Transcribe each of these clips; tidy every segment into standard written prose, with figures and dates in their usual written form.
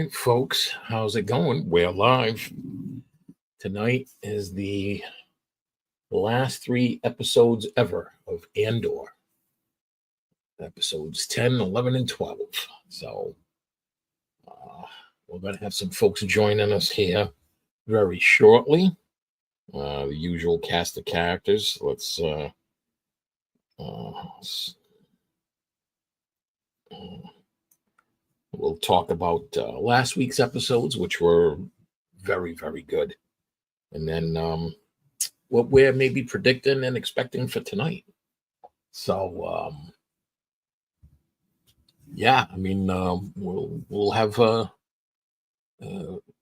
right, folks, how's it going? We're live. Tonight is the last 3 episodes ever of Andor. Episodes 10, 11, and 12. So we're going to have some folks joining us here very shortly. The usual cast of characters. We'll talk about last week's episodes, which were very, very good. And then what we're maybe predicting and expecting for tonight. So, yeah, I mean, we'll have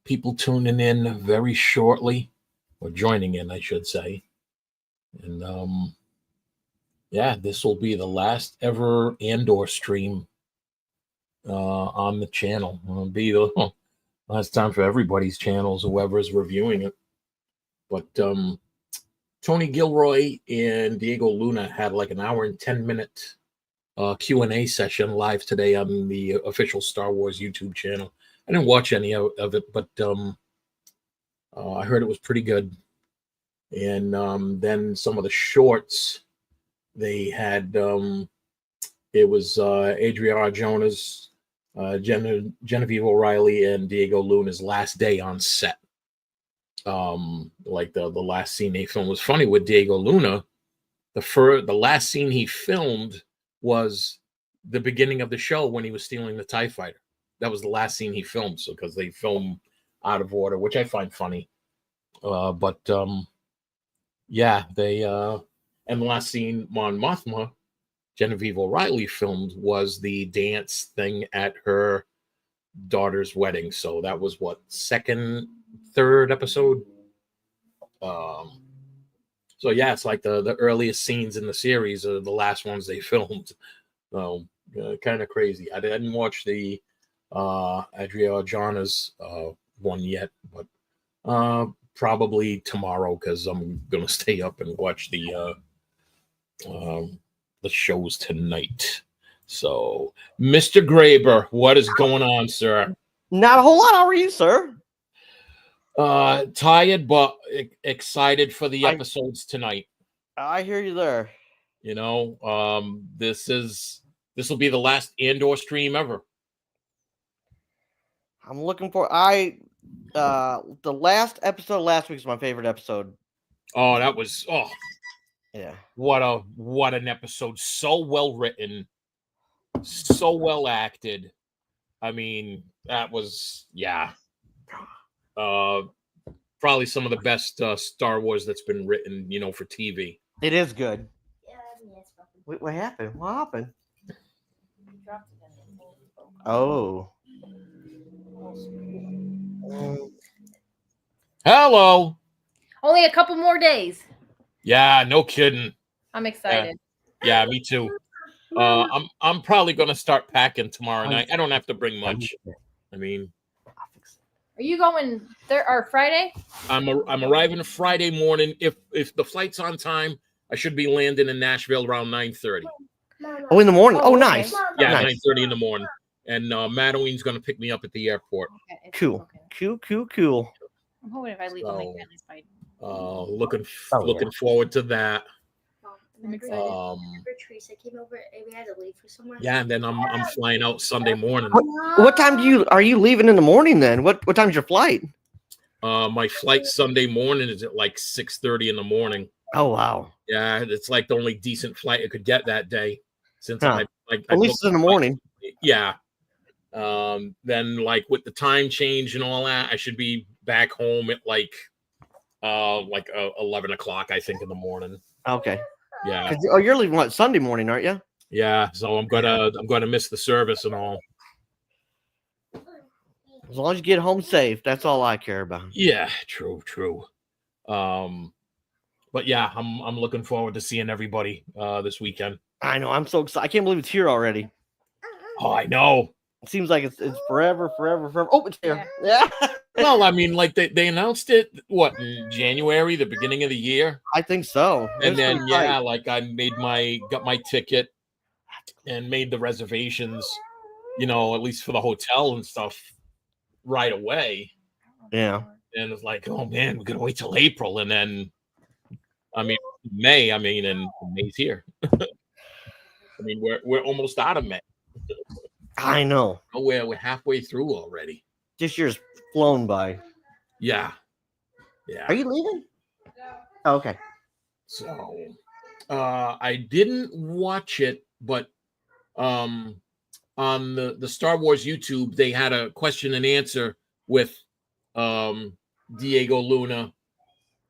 people tuning in very shortly, or joining in, I should say. And yeah, this will be the last ever Andor stream on the channel. It'll be the last time for everybody's channels, whoever's reviewing it. But Tony Gilroy and Diego Luna had like an hour and 10-minute Q&A session live today on the official Star Wars YouTube channel. I didn't watch any of it, but I heard it was pretty good. And then some of the shorts they had, it was Adria Arjona's, Genevieve O'Reilly, and Diego Luna's last day on set. Like the last scene they filmed was funny with Diego Luna. The last scene he filmed was the beginning of the show when he was stealing the TIE fighter. That was the last scene he filmed, so because they film out of order, which I find funny. But yeah, they and the last scene Mon Mothma, Genevieve O'Reilly filmed was the dance thing at her daughter's wedding. So that was what, third episode. So yeah, it's like the earliest scenes in the series are the last ones they filmed. So kind of crazy. I didn't watch the Adria Arjona's one yet, but probably tomorrow because I'm gonna stay up and watch the shows tonight. So, Mr. Graber, what is going on, sir? Not a whole lot. How are you, sir? Tired, but excited for the episodes tonight. I hear you there. You know, this will be the last Andor stream ever. I'm looking for the last episode last week was my favorite episode. Oh, that was yeah. What an episode. So well written, so well acted. I mean, that was probably some of the best Star Wars that's been written, for TV. It is good. Wait, what happened? What happened? Oh. Hello. Only a couple more days. Yeah, no kidding. I'm excited. Yeah, me too. I'm probably gonna start packing tomorrow night. I don't have to bring much. I mean, are you going there or Friday? I'm arriving Friday morning. If the flight's on time, I should be landing in Nashville around 9:30. Oh, in the morning. Oh, okay. Nice. Yeah, nice. 9:30 in the morning. And Madeline's gonna pick me up at the airport. Okay, Cool. okay. Cool. I'm hoping if I leave all my family's fine. Looking forward to that. I'm excited. Teresa came over and we had to leave for somewhere. Yeah, and then I'm flying out Sunday morning. What time are you leaving in the morning then? What time's your flight? My flight Sunday morning is at like 6:30 in the morning. Oh wow. Yeah, it's like the only decent flight I could get that day. Since at least it's in the morning. Yeah. Then like with the time change and all that, I should be back home at like 11 o'clock, I think, in the morning. Okay. Yeah. Oh, you're leaving Sunday morning, aren't you? Yeah. So I'm gonna miss the service and all. As long as you get home safe, that's all I care about. Yeah. True. But yeah, I'm looking forward to seeing everybody this weekend. I know. I'm so excited. I can't believe it's here already. Oh, I know. It seems like it's forever. Oh, it's here. Yeah. Well, I mean, like they announced it, in January, the beginning of the year? I think so. And then, like I got my ticket and made the reservations, at least for the hotel and stuff right away. Yeah. And it's like, oh man, we're gonna wait till April, and then I mean May. I mean, and May's here. I mean, we're almost out of May. I know. Oh, we're halfway through already. This year's flown by. Yeah. Are you leaving? Oh, okay. So I didn't watch it, but on the Star Wars YouTube, they had a question and answer with Diego Luna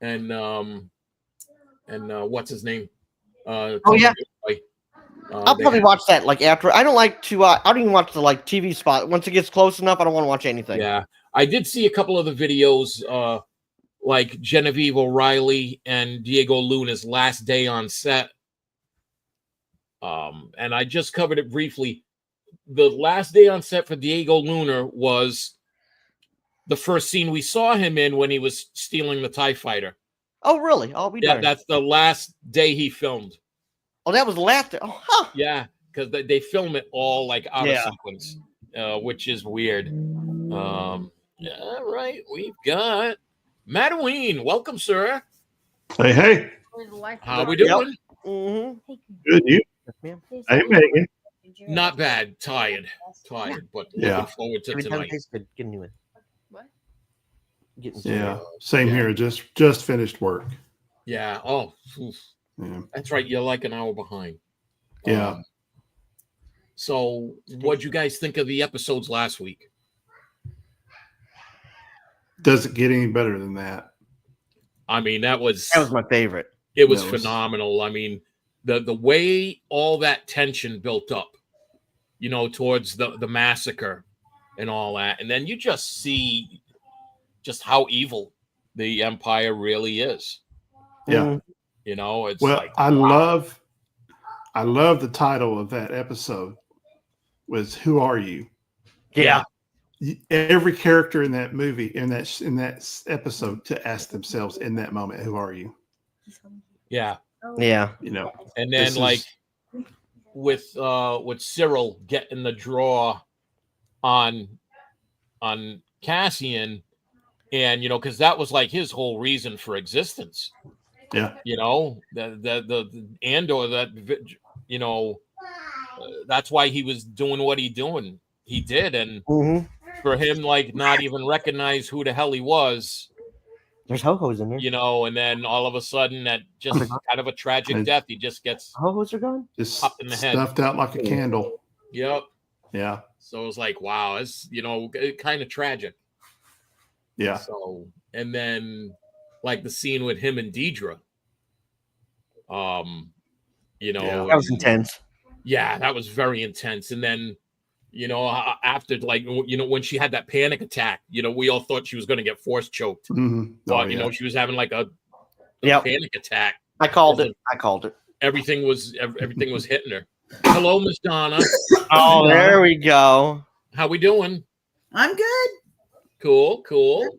and what's his name? Oh yeah. I'll They probably had- watch that like after. I don't like to. I don't even watch the like TV spot. Once it gets close enough, I don't want to watch anything. Yeah, I did see a couple of the videos, like Genevieve O'Reilly and Diego Luna's last day on set. And I just covered it briefly. The last day on set for Diego Luna was the first scene we saw him in when he was stealing the TIE fighter. Oh really? I'll be Yeah, darned. that's the last day he filmed. Oh, that was the last. Oh, huh. Yeah, because they film it all like out Yeah. of sequence, which is weird. Yeah, right. We've got Madaween. Welcome, sir. Hey, How we doing? Mm-hmm. good you. Yes, ma'am. Hey, Megan. Not bad. Tired, but Yeah. looking forward to Every time it tonight. tastes good, get a new one. What? Getting Yeah, same Yeah. here. Just finished work. Yeah. Oh, oof. Yeah, That's right. You're like an hour behind. yeah. So, what'd you guys think of the episodes last week? Doesn't get any better than that. I mean, That was my favorite. it was that was- phenomenal. I mean, the way all that tension built up, towards the massacre and all that, and then you just see just how evil the Empire really is. Yeah. Mhm. It's Well, like I wow. love the title of that episode was "Who Are You?" Yeah. Every character in that movie in that episode to ask themselves in that moment, "Who are you?" Yeah, Yeah. You know, and then This like is- with Cyril getting the draw on Cassian, and because that was like his whole reason for existence. yeah, The Andor that's why he was doing what he did, and Mm-hmm. for him like not even recognize who the hell he was, There's ho-hos in there. and then all of a sudden that just kind of a tragic And- death. He just gets Ho-hos are gone. just Popped in the head. stuffed out like a candle. yep. Yeah, So it was like, wow, it's kind of tragic. yeah, So, and then like the scene with him and Deidre, Yeah. That was intense. yeah, that was very intense. And then, after like, when she had that panic attack, we all thought she was going to get force choked. Mhm. But, Oh, yeah. she was having like a Yep. panic attack. I called it. Everything was hitting her. Hello, Miss Donna. Oh, there we go. How we doing? I'm good. Cool. Good.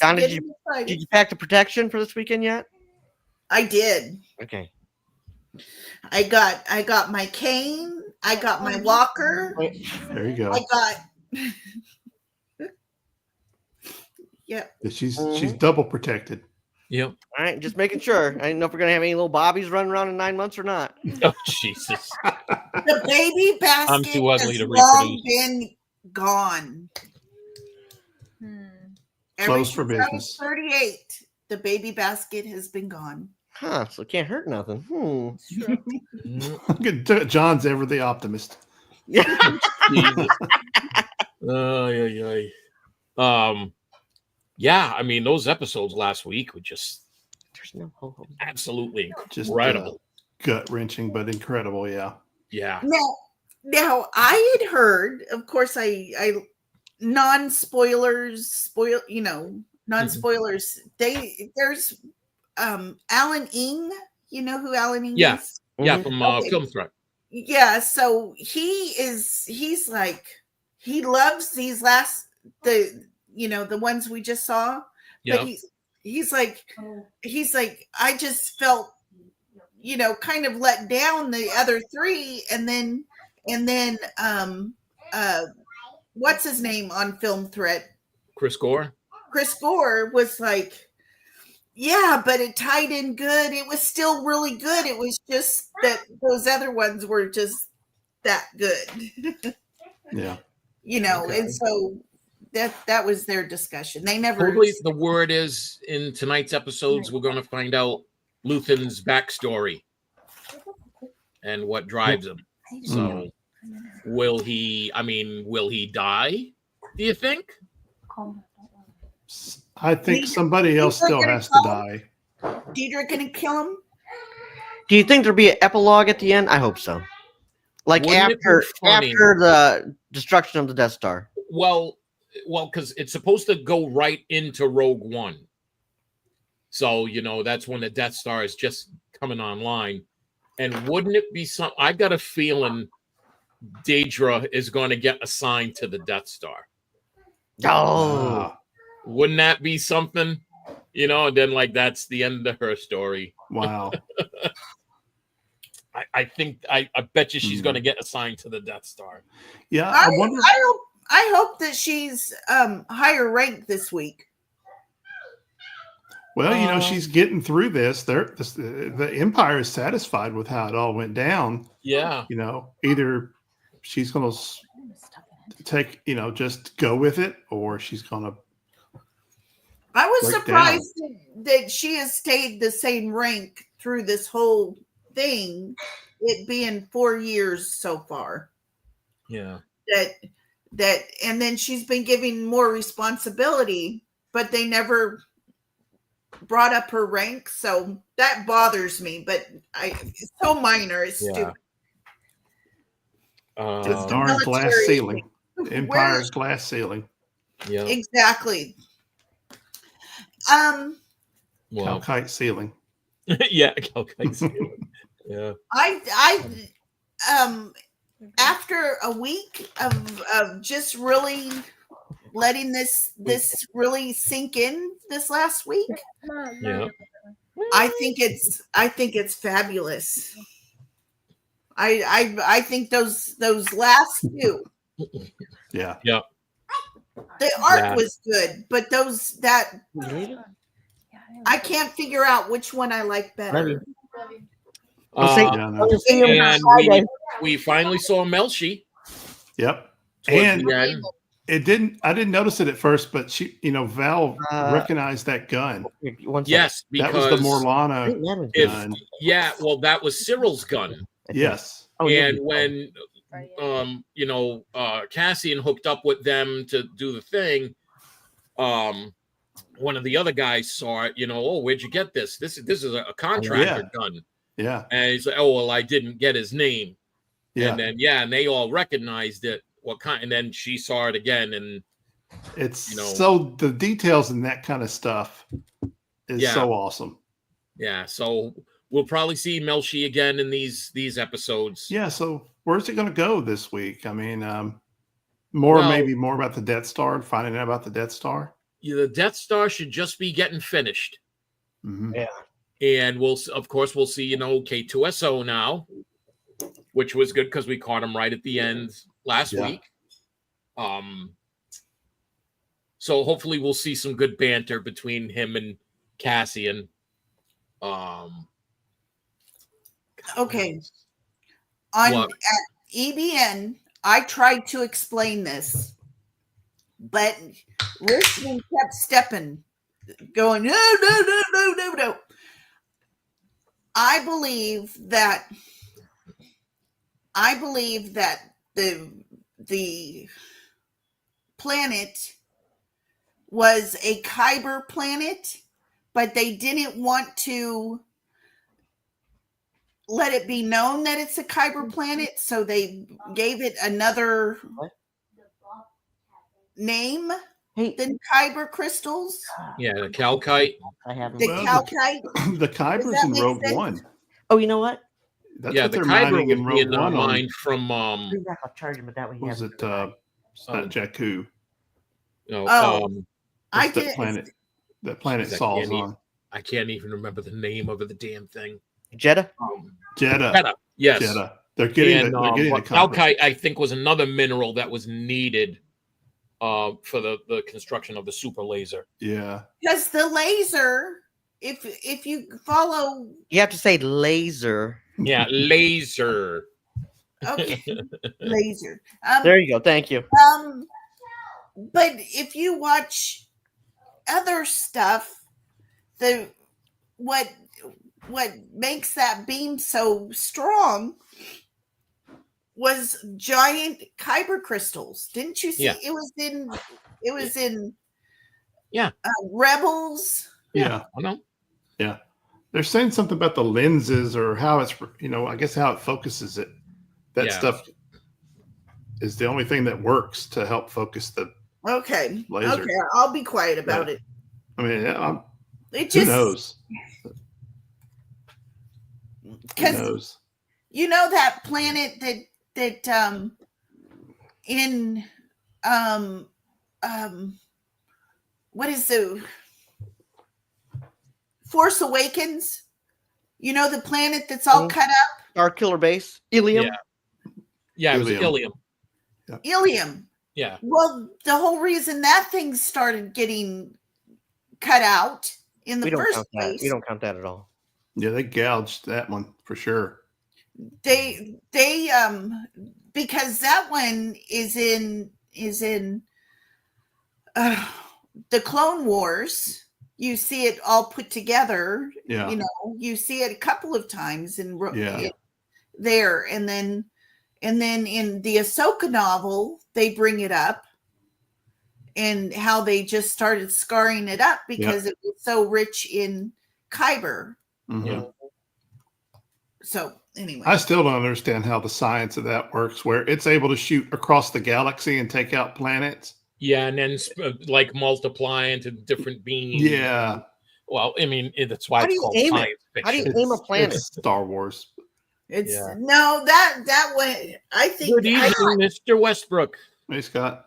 Don, did Getting excited. Did you pack the protection for this weekend yet? I did. Okay. I got my cane. I got my walker. There you go. I got. Yeah. She's double protected. Yep. All right, just making sure. I didn't know if we're gonna have any little bobbies running around in 9 months or not. Oh, Jesus. The baby basket I'm too ugly has to long reproduce. been gone. Ever Closed for since I was business. 38. The baby basket has been gone. Huh? So it can't hurt nothing. John's ever the optimist. Jesus. Yeah, I mean, those episodes last week were just There's no ho-ho. absolutely Just incredible. gut wrenching, but incredible. Yeah. Yeah. Now I had heard, of course, I non-spoilers, non-spoilers. There's Alan Ing. You know who Alan Ing Yeah. is? Yeah, Mhm. from Okay. Film Threat. Yeah, so he's like he loves these the ones we just saw. Yeah. But he's like I just felt kind of let down the other three, and then what's his name on Film Threat? Chris Gore. Chris Gore was like, yeah, but it tied in good. It was still really good. It was just that those other ones were just that good. Yeah. Okay. And so that was their discussion. They never Probably the word is in tonight's episodes, we're going to find out Luthen's backstory and what drives him. So will he die? Do you think? I think somebody else still has to die. Deidre gonna kill him. Do you think there'll be an epilogue at the end? I hope so. Like Wouldn't it be after funny? the destruction of the Death Star. Well, because it's supposed to go right into Rogue One. So, that's when the Death Star is just coming online. And wouldn't it be some? I got a feeling Deidre is going to get assigned to the Death Star. Oh, Wouldn't that be something? And then that's the end of her story. Wow. I think I bet you she's going to get assigned to the Death Star. Yeah, I wonder. I hope that she's higher ranked this week. Well, she's getting through this. The Empire is satisfied with how it all went down. Yeah. Either she's going to take, just go with it, or she's going to. I was break surprised that she has stayed the same rank through this whole thing, it being 4 years so far. Yeah. That and then she's been given more responsibility, but they never brought up her rank, so that bothers me. But it's so minor, it's stupid. The darn glass ceiling. Empire's glass ceiling. Yeah. Exactly. Calcite ceiling. Yeah, calcite ceiling. Yeah. I after a week of just really letting this really sink in this last week, Yeah. I think it's fabulous. I think those last two, Yeah. Yeah. the art was good, but I can't figure out which one I like better. And we finally saw Melshi. Yep. towards And the end. I didn't notice it at first, but Val recognized that gun. Yes, because that was the Morlana gun. Yeah, well, that was Cyril's gun. Yes. And when Cassian hooked up with them to do the thing, one of the other guys saw it, where'd you get this? This is a contractor gun. Yeah. And he's like, oh, well, I didn't get his name. Yeah. And then, and they all recognized it. And then she saw it again. And it's so the details in that kind of stuff is so awesome. Yeah. So we'll probably see Melshi again in these episodes. Yeah. So where's it going to go this week? I mean, maybe more about the Death Star and finding out about the Death Star. Yeah, the Death Star should just be getting finished. Mm-hmm. Yeah. And we'll see K2SO now, which was good because we caught him right at the end last week. So hopefully we'll see some good banter between him and Cassian. Okay. At EBN, I tried to explain this, but Richmond kept stepping, going, no. I believe that the planet was a Kyber planet, but they didn't want to let it be known that it's a Kyber planet, so they gave it another name than Kyber crystals. Yeah, the Calkite. Calkite. The Kyber's in Rogue One. Oh, you know what? That's what they're mining in Rogue One. Mined from I'll charge him, but that way he was it? It's not Jakku. I did. That planet Saul's on. I can't even remember the name of the damn thing. Jeddah. Jeddah. Yes. Jeddah. They're getting the Calkite, I think, was another mineral that was needed for the construction of the super laser. Yeah. Because the laser, if you follow, You have to say laser. Yeah, laser. okay, laser. There you go. Thank you. But if you watch other stuff, the what makes that beam so strong was giant kyber crystals. Didn't you see? Yeah. It was in Yeah. Rebels. Yeah. I know. Yeah. They're saying something about the lenses or how it's, I guess how it focuses it. That Yeah. stuff is the only thing that works to help focus the Okay. laser. Okay, I'll be quiet about Yeah. it. I mean, It who just knows? Who because knows? you know that planet that in what is the Force Awakens? You know the planet that's all cut up? Star Killer Base. Ilium. Yeah, it was Ilium. Ilium. Ilium. Yeah. Well, the whole reason that thing started getting cut out in the We don't first count that. place, We don't count that at all. Yeah, they gouged that one for sure. they because that one is in the Clone Wars. You see it all put together. Yeah. You see it a couple of times Yeah. there, and then in the Ahsoka novel they bring it up and how they just started scarring it up because it was so rich in kyber. Mhm. Yeah. So anyway, I still don't understand how the science of that works, where it's able to shoot across the galaxy and take out planets. Yeah, and then like multiply into different beings. Yeah. Well, I mean, that's why How do it's you called aim it? science How do fiction. you aim a planet? It's Star Wars. it's Yeah. no that one. I think Good evening, Mr. Westbrook. Hey, Scott.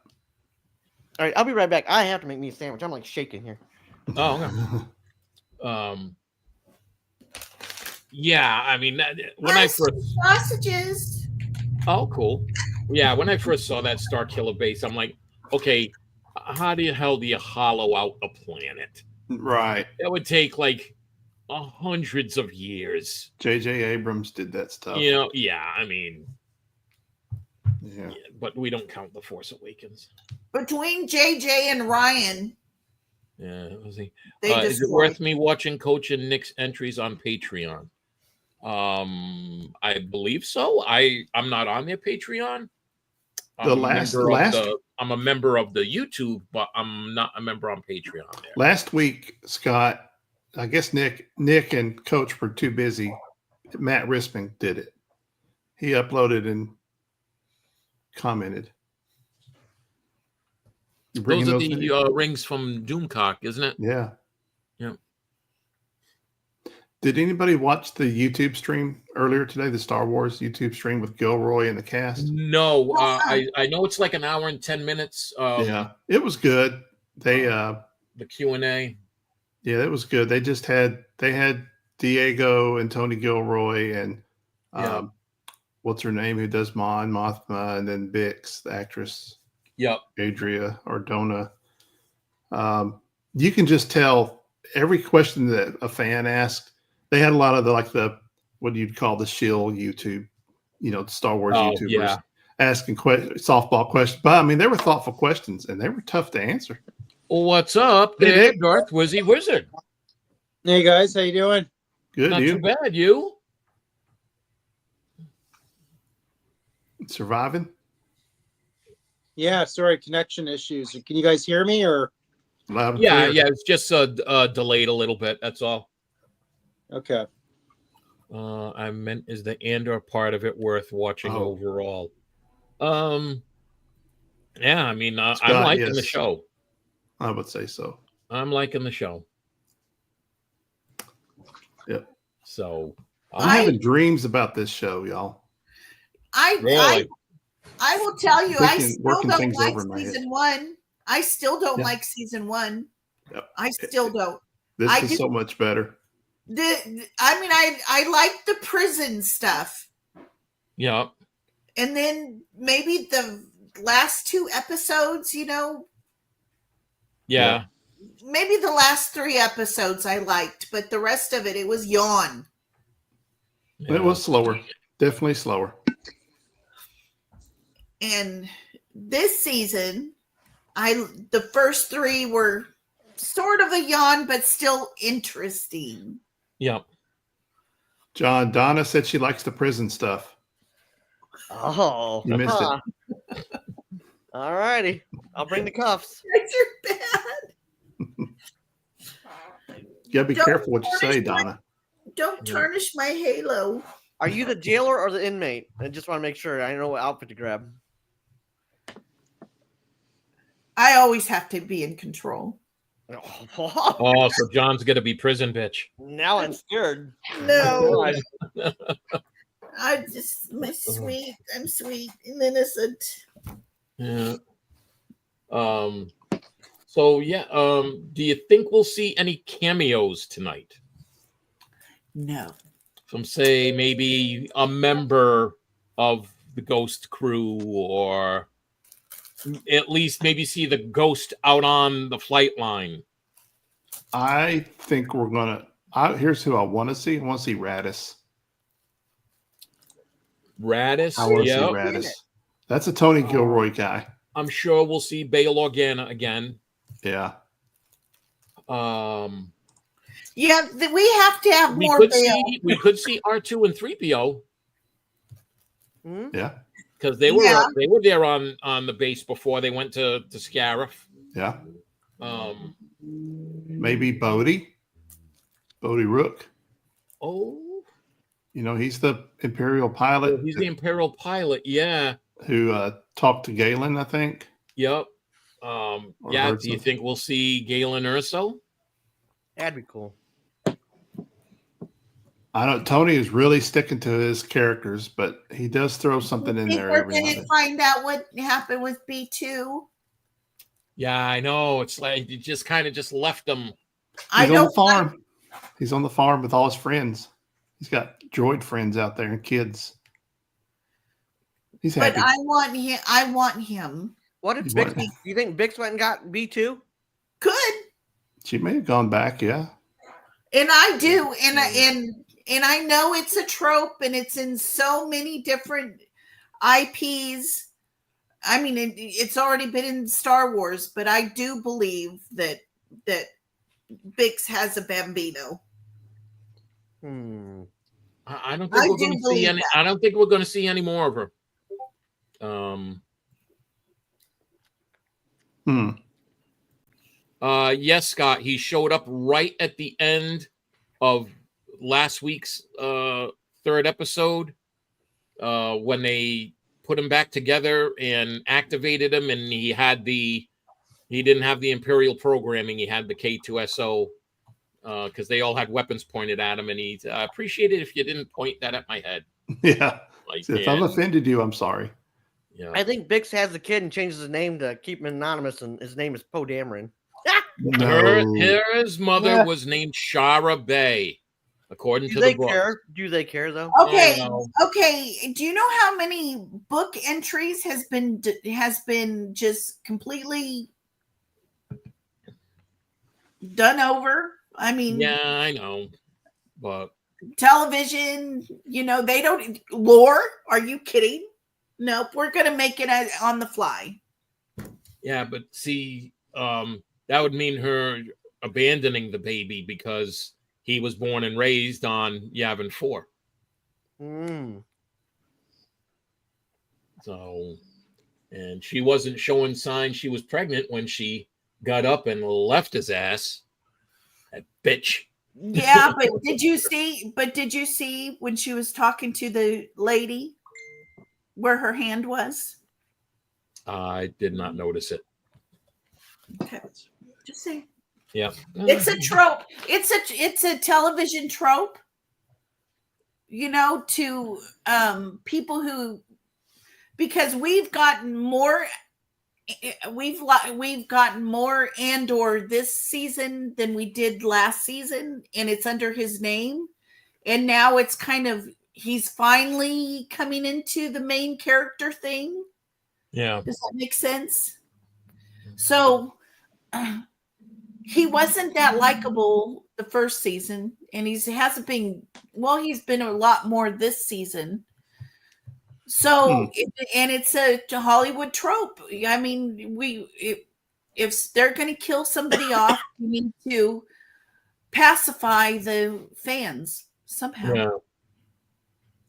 All right, I'll be right back. I have to make me a sandwich. I'm like shaking here. Oh, okay. Yeah, I mean, when I first sausages. Oh, cool. Yeah, when I first saw that Star Killer base, I'm like, okay, how the hell do you hollow out a planet? Right. That would take like hundreds of years. J.J. Abrams did that stuff. Yeah, I mean, Yeah. but we don't count The Force Awakens. Between JJ and Ryan, Yeah, let's see. they Is it worth me watching Coach and Nick's entries on Patreon? I believe so. I'm not on their Patreon. I'm a member of the YouTube, but I'm not a member on Patreon there. Last week, Scott, I guess Nick and Coach were too busy. Matt Risping did it. He uploaded and commented. Those are the rings from Doomcock, isn't it? Yeah. Yeah. Did anybody watch the YouTube stream earlier today, the Star Wars YouTube stream with Gilroy and the cast? No, I know it's like an hour and 10 minutes. Yeah, it was good. They the Q&A. Yeah, it was good. They had Diego and Tony Gilroy and what's her name who does Mothma, and then Bix, the actress. Yep. Adria Ordona. You can just tell every question that a fan asked. They had a lot of the what you'd call the shill YouTube, Star Wars YouTubers asking softball questions. But I mean, they were thoughtful questions and they were tough to answer. What's up, there, Darth Wizzy Wizard? Hey guys, how you doing? Good. Not too bad. You surviving? Yeah, sorry, connection issues. Can you guys hear me or? Loud and yeah, clear. it's just delayed a little bit. That's all. Okay. I meant, is the Andor part of it worth watching overall? Yeah, I mean, Scott, I'm liking the show. I would say so. I'm liking the show. Yep. So I'm having dreams about this show, y'all. I will tell you, I still working don't things like over in my head. season one. I still don't like season one. Yep. I still don't. This is so much better. I like the prison stuff. Yeah. And then maybe last 2 episodes, you know, Yeah. maybe the last 3 episodes I liked, but the rest of it was yawn. Yeah. It was slower, definitely slower. And this season, the first 3 were sort of a yawn, but still interesting. Yep. John, Donna said she likes the prison stuff. Oh, You missed it. All righty. I'll bring the cuffs. You're bad. You gotta be Don't careful what you say, tarnish my- Donna. Don't tarnish my halo. Are you the jailer or the inmate? I just want to make sure I know what outfit to grab. I always have to be in control. Oh, so John's gonna be prison bitch. Now I'm scared. No, God. I'm sweet and innocent. Yeah. So yeah. Do you think we'll see any cameos tonight? No. From say maybe a member of the Ghost crew, or at least maybe see the Ghost out on the flight line. I think we're gonna. Here's who I want to see. I want to see Radis. Radis. I want to see Yep. Radis. That's a Tony Gilroy guy. I'm sure we'll see Bail Organa again. Yeah. Yeah, we have to have We more could bail. see R2 and 3PO Hmm? Yeah. because they were there on the base before they went to Scarif. Yeah. Maybe. Bodie Rook. Oh, You know, he's the Imperial pilot. he's the Imperial pilot. Yeah. Who talked to Galen, I think. Yep. Yeah. heard Do you some- think we'll see Galen Erso? That'd be cool. I don't. Tony is really sticking to his characters, but he does throw something in Think there we're every now going and to then. find out what happened with B2. Yeah, I know. It's like you just kind of just left them. I He's on don't the farm. He's on the farm with all his friends. He's got droid friends out there and kids. He's but happy. I want him. What if He's Bix? what? You think Bix went and got B2? Good. She may have gone back. Yeah. And I do. And I know it's a trope and it's in so many different IPs. I mean, it's already been in Star Wars, but I do believe that Bix has a Bambino. I don't think we're going to see any. I don't think we're going to see any more of her. Yes, Scott. He showed up right at the end of last week's third episode when they put him back together and activated him, and he didn't have the Imperial programming. He had the K2SO because they all had weapons pointed at him, and he appreciated if you didn't point that at my head. Yeah. Like, If I've offended you, I'm sorry. Yeah. I think Bix has the kid and changes his name to keep him anonymous, and his name is Poe Dameron. His mother was named Shara Bay, according to the book. Do they care though? Okay. Do you know how many book entries has been just completely done over? I mean, Yeah, I know, but television, they don't lore. Are you kidding? Nope. We're going to make it on the fly. yeah, but see, that would mean her abandoning the baby because he was born and raised on Yavin 4. So, and she wasn't showing signs she was pregnant when she got up and left his ass. That bitch. Yeah, but did you see when she was talking to the lady where her hand was? I did not notice it. Okay. Just saying. Yeah. It's a trope. It's a television trope. To people who, because we've gotten more Andor this season than we did last season, and it's under his name, and now it's kind of he's finally coming into the main character thing. Yeah. Does that make sense? So he wasn't that likable the first season, and hasn't been. Well, he's been a lot more this season. So, and it's a Hollywood trope. I mean, if they're going to kill somebody off, you need to pacify the fans somehow.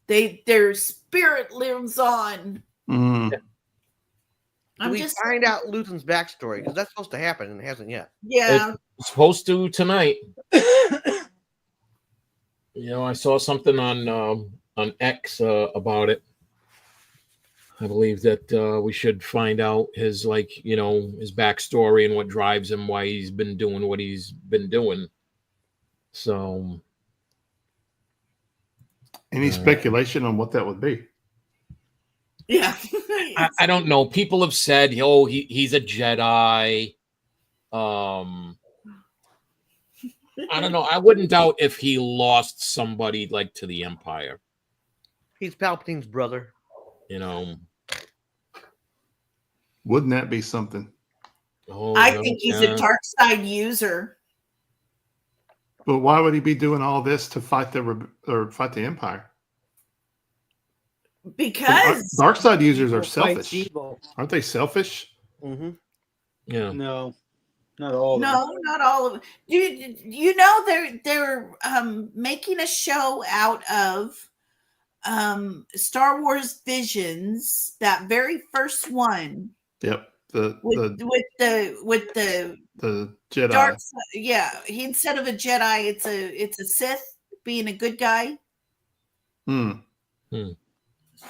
Yeah. Their spirit lives on. Mm. Do we find out Luthen's backstory? Because that's supposed to happen and it hasn't yet. Yeah. It's supposed to tonight. I saw something on X about it. I believe that we should find out his his backstory and what drives him, why he's been doing what he's been doing. So, Any speculation on what that would be? Yeah. I don't know. People have said, he's a Jedi. I don't know. I wouldn't doubt if he lost somebody to the Empire. He's Palpatine's brother. Wouldn't that be something? I think he's a dark side user. But why would he be doing all this to fight the Empire? Because dark side users are Fights selfish, evil. aren't they? Selfish? Mm-hmm. Yeah. No, not all. No, not all of them. You know they're making a show out of Star Wars Visions, that very first one. Yep. With the Jedi. dark side. Yeah, instead of a Jedi, it's a Sith being a good guy.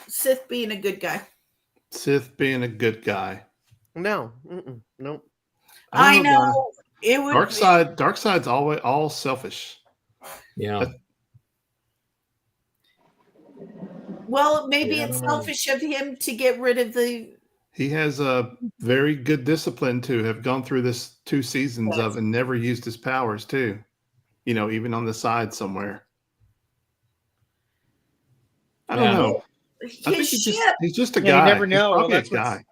Sith being a good guy. Sith being a good guy. No. Nope. I know. It would Dark side's always all selfish. Yeah. Well, maybe it's selfish of him to get rid of the. He has a very good discipline to have gone through this 2 seasons of and never used his powers too. Even on the side somewhere. I don't know. I think he's just a guy. You never know. He's probably a guy.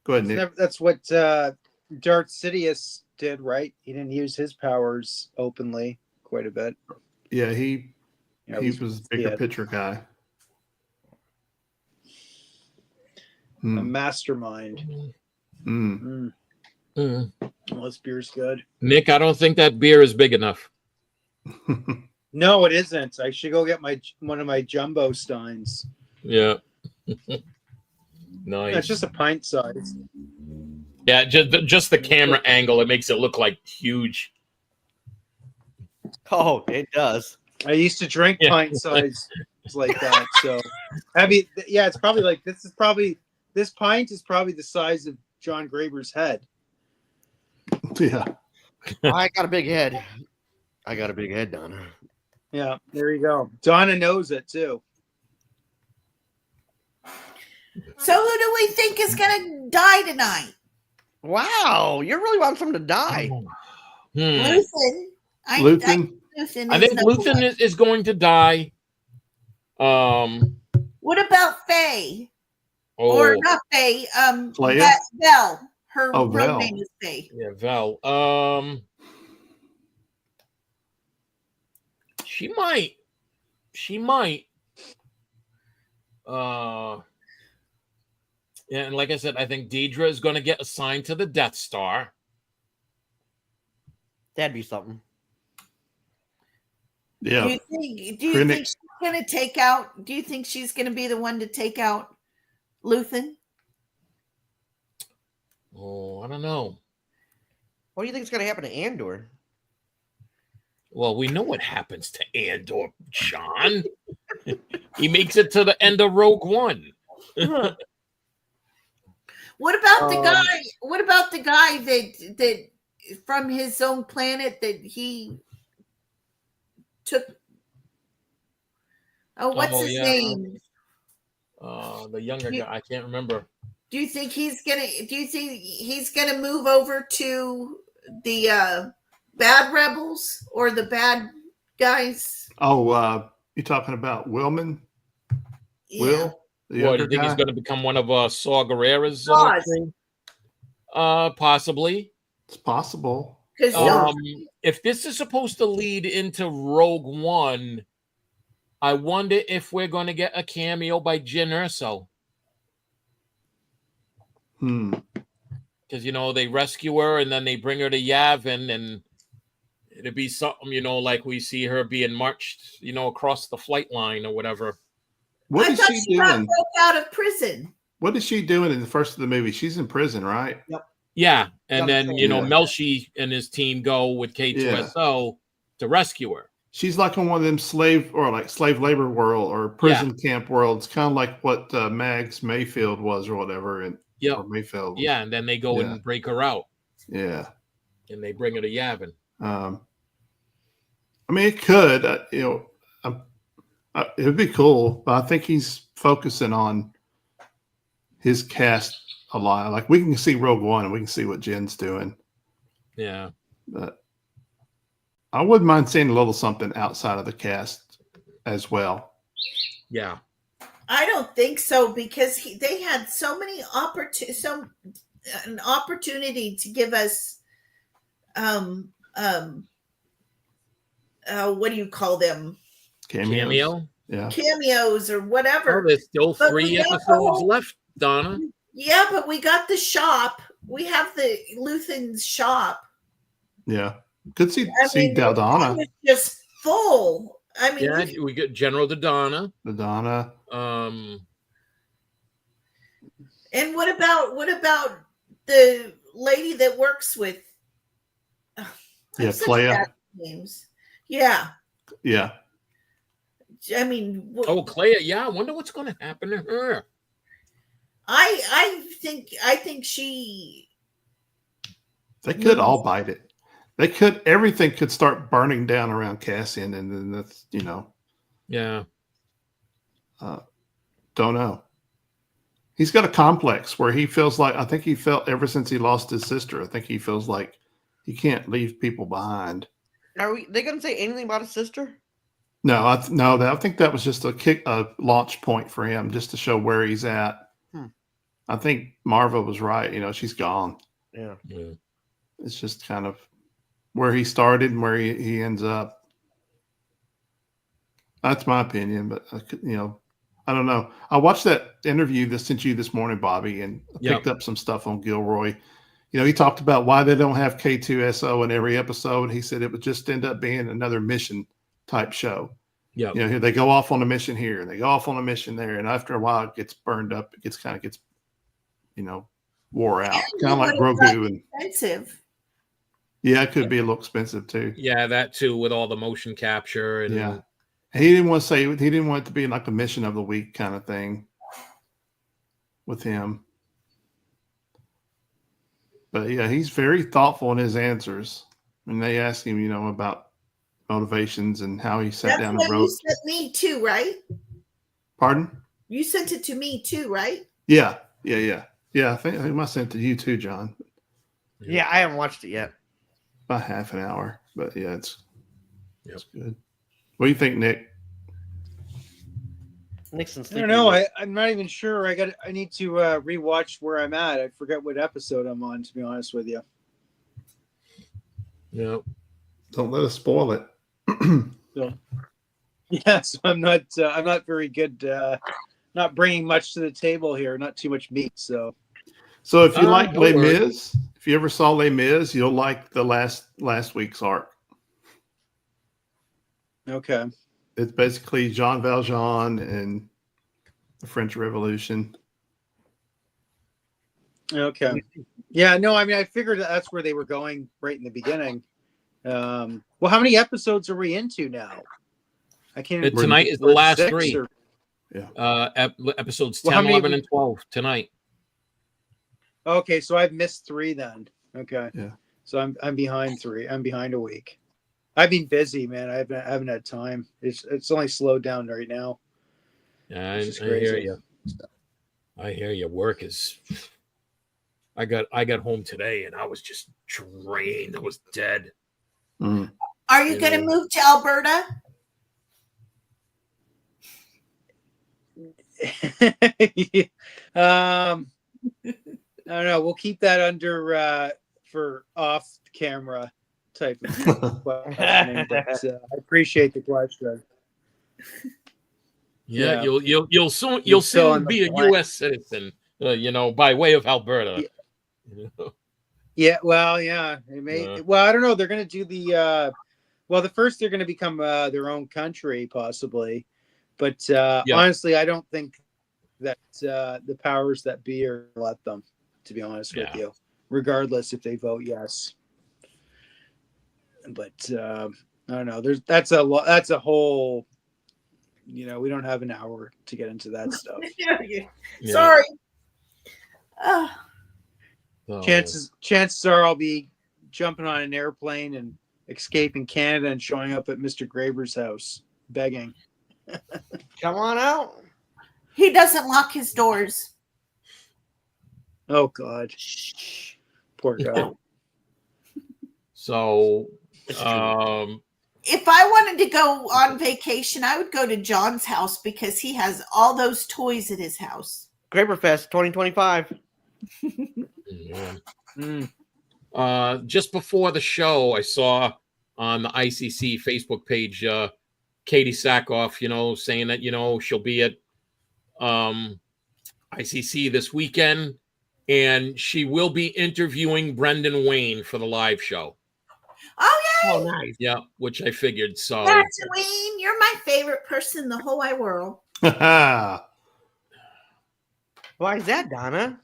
Go ahead, Nick. That's what Darth Sidious did, right? He didn't use his powers openly quite a bit. Yeah, he was a bigger picture guy. A mastermind. Well, this beer's good. Nick, I don't think that beer is big enough. No, it isn't. I should go get one of my jumbo steins. Yeah. Nice. It's just a pint size. Yeah, just the camera angle, it makes it look like huge. Oh, it does. I used to drink pint size like that. So, it's probably like this pint is probably the size of John Graber's head. Yeah. I got a big head. Donna. Yeah, there you go. Donna knows it too. So who do we think is going to die tonight? Wow, you really want someone to die? Luthen. Luthen. I think Luthen is going to die. What about Faye? Or not Faye? Leia? Vel. Her real Vel. name is Faye. Yeah, Vel. She might. Yeah, and like I said, I think Deidre is going to get assigned to the Death Star. That'd be something. Yeah. Do you think she's going to take out? Do you think she's going to be the one to take out Luthen? Oh, I don't know. What do you think is going to happen to Andor? Well, we know what happens to Andor, John. He makes it to the end of Rogue One. What about the guy? What about the guy that from his own planet that he took? What's his name? The younger guy. I can't remember. Do you think he's gonna move over to the bad rebels or the bad guys? Oh, you talking about Willman? Yeah. Will? The What, do younger you think he's guy? going to become one of Saw Gerrera's Saws. crew? Possibly. It's possible. Because If this is supposed to lead into Rogue One, I wonder if we're going to get a cameo by Jyn Erso. Because, they rescue her and then they bring her to Yavin, and it'd be something, like we see her being marched, across the flight line or whatever. What I is thought she she got doing? broke out of prison. What is she doing in the first of the movie? She's in prison, right? Yeah. And Got then, a Yeah. Melshi and his team go with K2SO to rescue her. She's like on one of them slave labor world or prison camp worlds, kind of like what Mags Mayfield was or whatever. Or Mayfield. Yeah. And then they go and break her out. Yeah. And they bring her to Yavin. I mean, it could, it would be cool, but I think he's focusing on his cast a lot. Like, we can see Rogue One and we can see what Jen's doing. Yeah. But I wouldn't mind seeing a little something outside of the cast as well. Yeah. I don't think so, because they had so many an opportunity to give us what do you call them? Cameos. Yeah. Cameos or whatever. Oh, there's still But 3 we got the episodes whole- left, Donna. Yeah, but we got the shop. We have the Luthen's shop. Yeah. Could see I mean, Daldana. it was just full. I mean, Yeah, we get General Dodonna. Daldana. and what about the lady that works with? Yeah, Clea. Names. Yeah. Yeah. I mean, Clea. Yeah, I wonder what's going to happen to her. I think she. They could all bite it. They could. Everything could start burning down around Cassian, and then that's Yeah. Don't know. He's got a complex where he feels like, I think he felt ever since he lost his sister, I think he feels like he can't leave people behind. Are they going to say anything about his sister? No, I think that was just a launch point for him, just to show where he's at. I think Marva was right. She's gone. Yeah. It's just kind of where he started and where he ends up. That's my opinion, but I don't know. I watched that interview that sent you this morning, Bobby, and picked up some stuff on Gilroy. He talked about why they don't have K2SO in every episode. He said it would just end up being another mission type show. Yeah. They go off on a mission here and they go off on a mission there. And after a while it gets burned up. It gets wore out. Kind of like Grogu. And Expensive. yeah, it could be a little expensive too. Yeah, that too, with all the motion capture. And yeah. He didn't want it to be like a mission of the week kind of thing with him. But yeah, he's very thoughtful in his answers. When they ask him, about motivations and how he sat down and wrote. You sent me too, right? Pardon? You sent it to me too, right? Yeah. I think I sent it to you too, John. Yeah, I haven't watched it yet. About half an hour, but yeah, it's good. What do you think, Nick? Nixon's. I don't know. I'm not even sure. I need to rewatch where I'm at. I forget what episode I'm on, to be honest with you. Yeah. Don't let us spoil it. So, yeah, so I'm not very good. Not bringing much to the table here. Not too much meat. So if you like Les worry. Mis, if you ever saw Les Mis, you'll like the last week's arc. okay. It's basically Jean Valjean and the French Revolution. Okay. Yeah. No. I mean, I figured that's where they were going right in the beginning. Well, how many episodes are we into now? I can't. And tonight is the last 6 3. or- Episodes Well, 10, how many 11, have and 12 tonight. Okay, so I've missed 3 then. Okay. Yeah. So I'm behind 3. I'm behind a week. I've been busy, man. I haven't had time. It's only slowed down right now. Yeah, It's just I hear crazy. you. I hear you. Work is. I got home today and I was just drained. I was dead. Mm. Are you going to move to Alberta? I don't know. We'll keep that under for off camera type of questioning, but I appreciate the question. Yeah, Yeah. you'll soon You'd fill in the be a blank. U.S. citizen, by way of Alberta. Yeah, well, yeah, it may. Yeah. Well, I don't know. They're going to do the. Well, the first they're going to become their own country, possibly, but Yeah. honestly, I don't think that the powers that be are gonna let them. To be honest with you, regardless if they vote yes. But I don't know. That's a whole. We don't have an hour to get into that stuff. Yeah. Sorry. So, Chances are I'll be jumping on an airplane and escaping Canada and showing up at Mr. Graber's house begging. Come on out. He doesn't lock his doors. Oh God, poor guy. So, If I wanted to go on vacation, I would go to John's house because he has all those toys at his house. Graberfest 2025. yeah. Just before the show, I saw on the ICC Facebook page, Katie Sackhoff, saying that, she'll be at ICC this weekend, and she will be interviewing Brendan Wayne for the live show. Oh, yeah. Oh, nice. Yeah, which I figured. So, That's Wayne. You're my favorite person in the whole wide world. Why is that, Donna?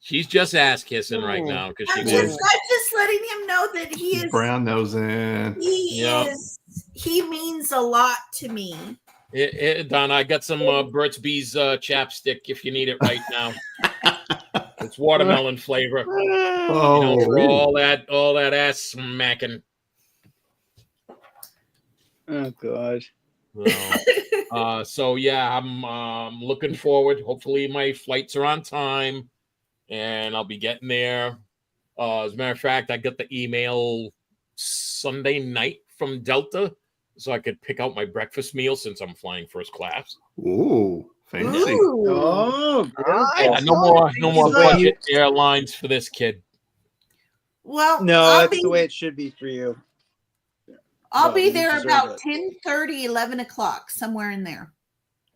she's just ass kissing right now because she I'm wants. just letting him know that he is. Brown nosing. He means a lot to me. Don, I got some Burt's Bees chapstick if you need it right now. It's watermelon flavor. Oh, For all that ass smacking. Oh God. So yeah, I'm looking forward. Hopefully my flights are on time, and I'll be getting there. As a matter of fact, I got the email Sunday night from Delta, so I could pick out my breakfast meal since I'm flying first class. Ooh, fancy. Ooh. Oh, Yeah, no more budget airlines for this kid. Well, no, that's the way it should be for you. I'll be you there deserve about it. 10:30, 11 o'clock, somewhere in there.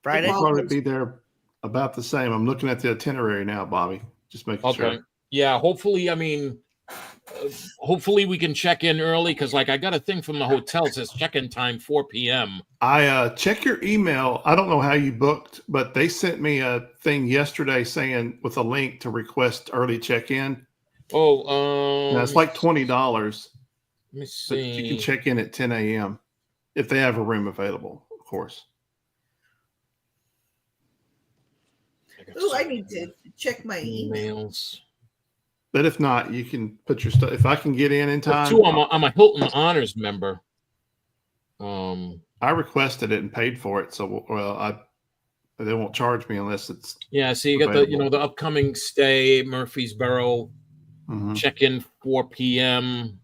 Friday. I'll probably be there about the same. I'm looking at the itinerary now, Bobby. Just making sure. Yeah, hopefully, hopefully we can check in early because, I got a thing from the hotel that says check-in time 4 p.m. I check your email. I don't know how you booked, but they sent me a thing yesterday saying with a link to request early check-in. Oh, Now, it's like $20. Let me But see. you can check in at 10 a.m. if they have a room available, of course. Ooh, I need to check my email. emails. But if not, you can put your stuff. If I can get in time, Two, I'm a Hilton Honors member. I requested it and paid for it. So, they won't charge me unless it's. Yeah, so you got available. the upcoming stay, Murfreesboro, Mhm. check in 4 p.m.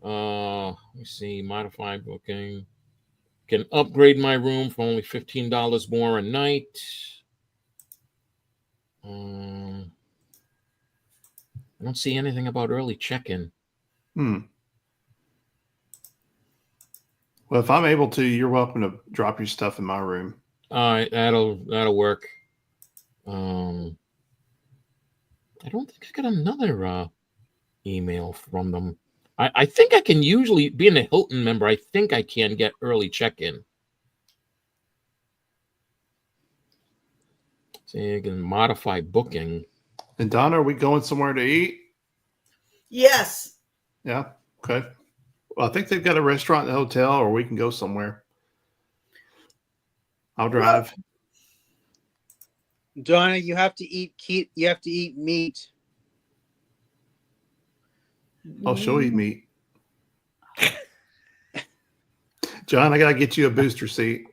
Let me see, modify booking. Can upgrade my room for only $15 more a night. I don't see anything about early check-in. Well, if I'm able to, you're welcome to drop your stuff in my room. All right, that'll work. I don't think I got another email from them. I think I can usually, being a Hilton member, I think I can get early check-in. See, I can modify booking. And Donna, are we going somewhere to eat? Yes. Yeah. Okay. Well, I think they've got a restaurant in the hotel, or we can go somewhere. I'll drive. Donna, you have to eat meat. Oh, she'll eat meat. John, I gotta get you a booster seat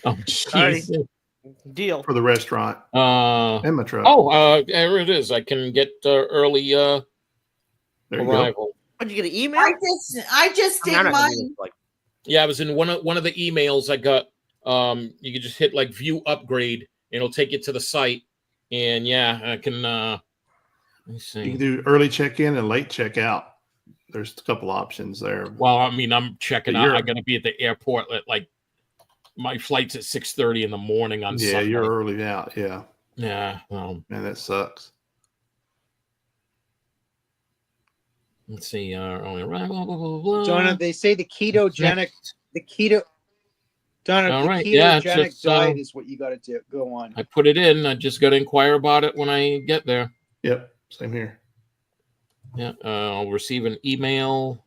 Oh, jeez. Deal. for the restaurant in my truck. Oh, there it is. I can get early there you go. arrival. Did you get an email? I just did I'm not gonna mine. do this, like, Yeah, I was in one of the emails I got. You could just hit view upgrade, It'll take you to the site, and yeah, I can. Let me You see. can do early check-in and late check-out. There's a couple options there. Well, I mean, I'm checking But out. you're- I'm gonna be at the airport at like my flight's at 6:30 in the morning on Yeah, Sunday. you're early out. Yeah, Yeah. man, that sucks. Let's see. Only blah, blah, blah, blah. Donna, they say the ketogenic, Donna, All the right, yeah, it's ketogenic just, diet is what you got to do. Go on. I put it in. I just got to inquire about it when I get there. Yep, same here. Yeah, I'll receive an email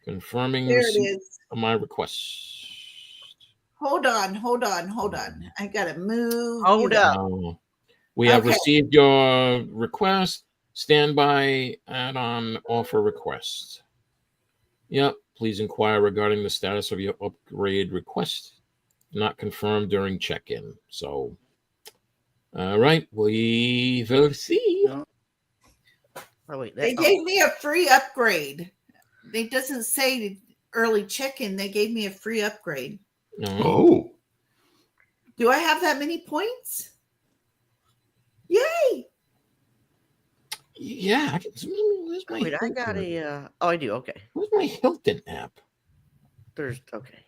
confirming There it receipt is. of my request. Hold on. I gotta move. Hold you- up. We have Okay. received your request. Standby add-on offer request. Yep. Please inquire regarding the status of your upgrade request. Not confirmed during check-in. So, all right, we will see. Oh, wait, They that, gave me a free upgrade. It doesn't say early check-in. They gave me a free upgrade. Oh, Do I have that many points? Yay! Yeah, I can. Where's my wait, I Hilton? got a. Oh, I do. Okay. Where's my Hilton app? There's okay.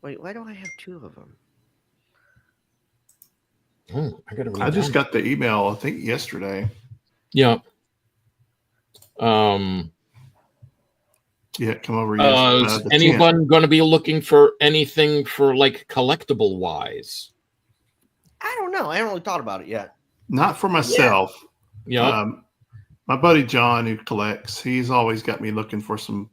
Wait, why do I have two of them? I gotta read I just that. got the email, I think yesterday. Yeah. Yeah, come over Is yesterday. The 10th. anyone going to be looking for anything for like collectible wise? I don't know. I haven't really thought about it yet. Not for myself. Yeah. My buddy John, who collects, he's always got me looking for some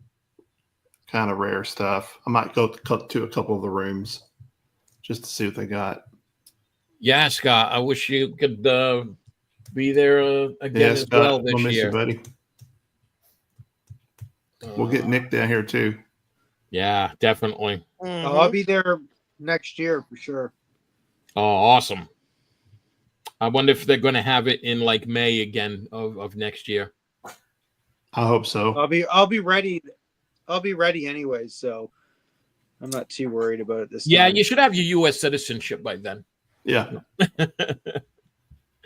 kind of rare stuff. I might go to a couple of the rooms just to see what they got. Yeah, Scott. I wish you could be there again Yeah, as Scott, well we'll this miss year. you, buddy. We'll get Nick down here too. Yeah, definitely. Mm-hmm. I'll be there next year for sure. Oh, awesome. I wonder if they're going to have it in like May again of next year. I hope so. I'll be ready. I'll be ready anyway, so I'm not too worried about it this Yeah, time. you should have your U.S. citizenship by then. Yeah.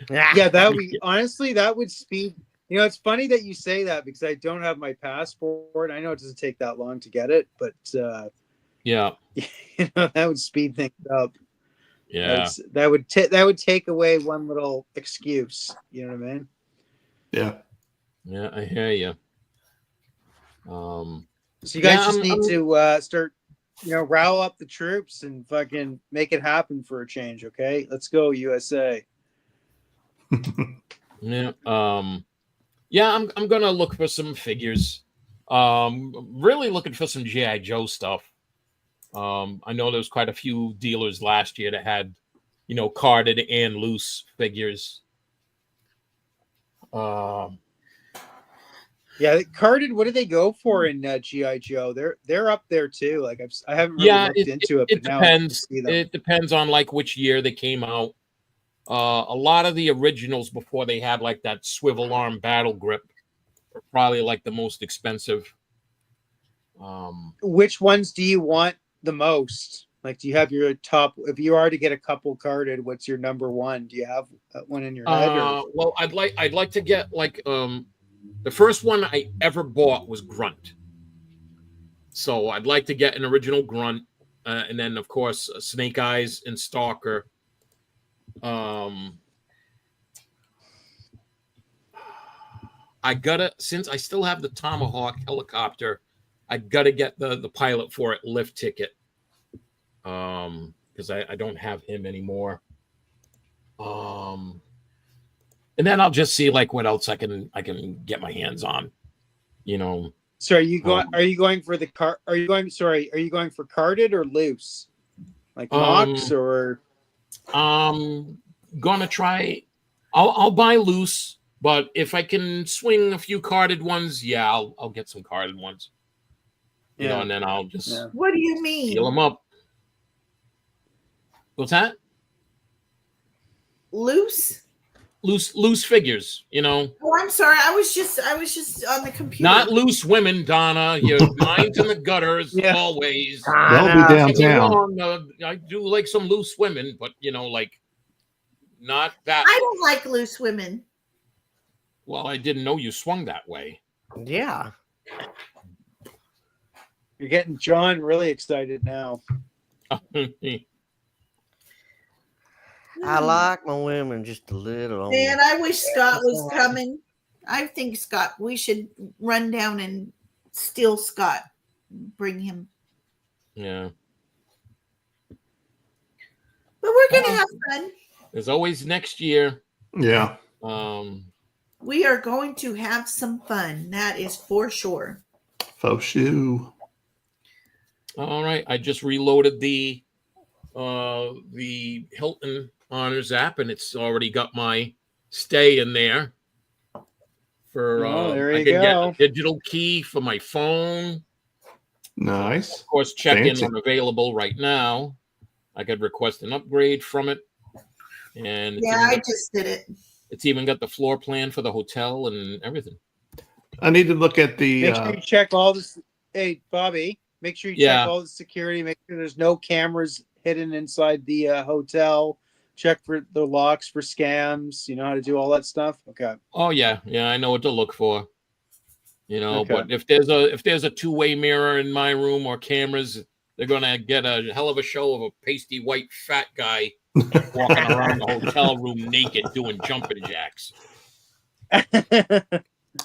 Yeah, that we honestly that would speed. You know, it's funny that you say that because I don't have my passport. I know it doesn't take that long to get it, but Yeah. you know that would speed things up. Yeah. That would take away one little excuse. You know what I mean? Yeah. Yeah, I hear you. So you guys Yeah, just I'm- need to start, rile up the troops and fucking make it happen for a change. Okay, let's go USA. Yeah. Yeah, I'm gonna look for some figures. Really looking for some G.I. Joe stuff. I know there's quite a few dealers last year that had, carded and loose figures. Yeah, carded. What do they go for in GI Joe? They're up there too. Like I haven't really Yeah, looked it into it, but now I can depends. see them. It depends on like which year they came out. A lot of the originals before they had like that swivel arm battle grip are probably like the most expensive. Which ones do you want the most? Like, do you have your top? If you are to get a couple carded, what's your number one? Do you have one in your head? Well, I'd like to get like the first one I ever bought was Grunt. So I'd like to get an original Grunt, and then of course Snake Eyes and Stalker. I gotta, since I still have the Tomahawk helicopter, I gotta get the pilot for it lift ticket. Because I don't have him anymore. And then I'll just see like what else I can get my hands on. So are you going? Are you going for the car? Are you going? Sorry, are you going for carded or loose? Like mocks or? Gonna try. I'll buy loose, but if I can swing a few carded ones, yeah, I'll get some carded ones. And then I'll just What do you mean? seal them up. What's that? Loose? loose figures, you know. Oh, I'm sorry. I was just on the computer. Not loose women, Donna. Your mind's in the gutters Yeah. always. They'll be Don't get me downtown. wrong, I do like some loose women, but you know, like not that. I don't like loose women. Well, I didn't know you swung that way. Yeah. You're getting John really excited now. I like my women just a little. older. Man, I wish Scott was coming. I think Scott, we should run down and steal Scott. Bring him. Yeah. But we're going to have fun. There's always next year. Yeah. We are going to have some fun. That is for sure. Faux shoe. All right. I just reloaded the Hilton Honors app, and it's already got my stay in there. For there I you can go. get a digital key for my phone. Nice. Of course, check-in Fancy. unavailable right now. I could request an upgrade from it. And it's Yeah, even I got- just did it. It's even got the floor plan for the hotel and everything. I need to look at the. Make sure you check all this. Hey, Bobby, make sure you Yeah. check all the security. Make sure there's no cameras hidden inside the hotel. Check for the locks for scams. You know how to do all that stuff. Okay. Oh yeah, I know what to look for. You know, Okay. but if there's a two-way mirror in my room or cameras, they're gonna get a hell of a show of a pasty white fat guy walking around the hotel room naked doing jumping jacks.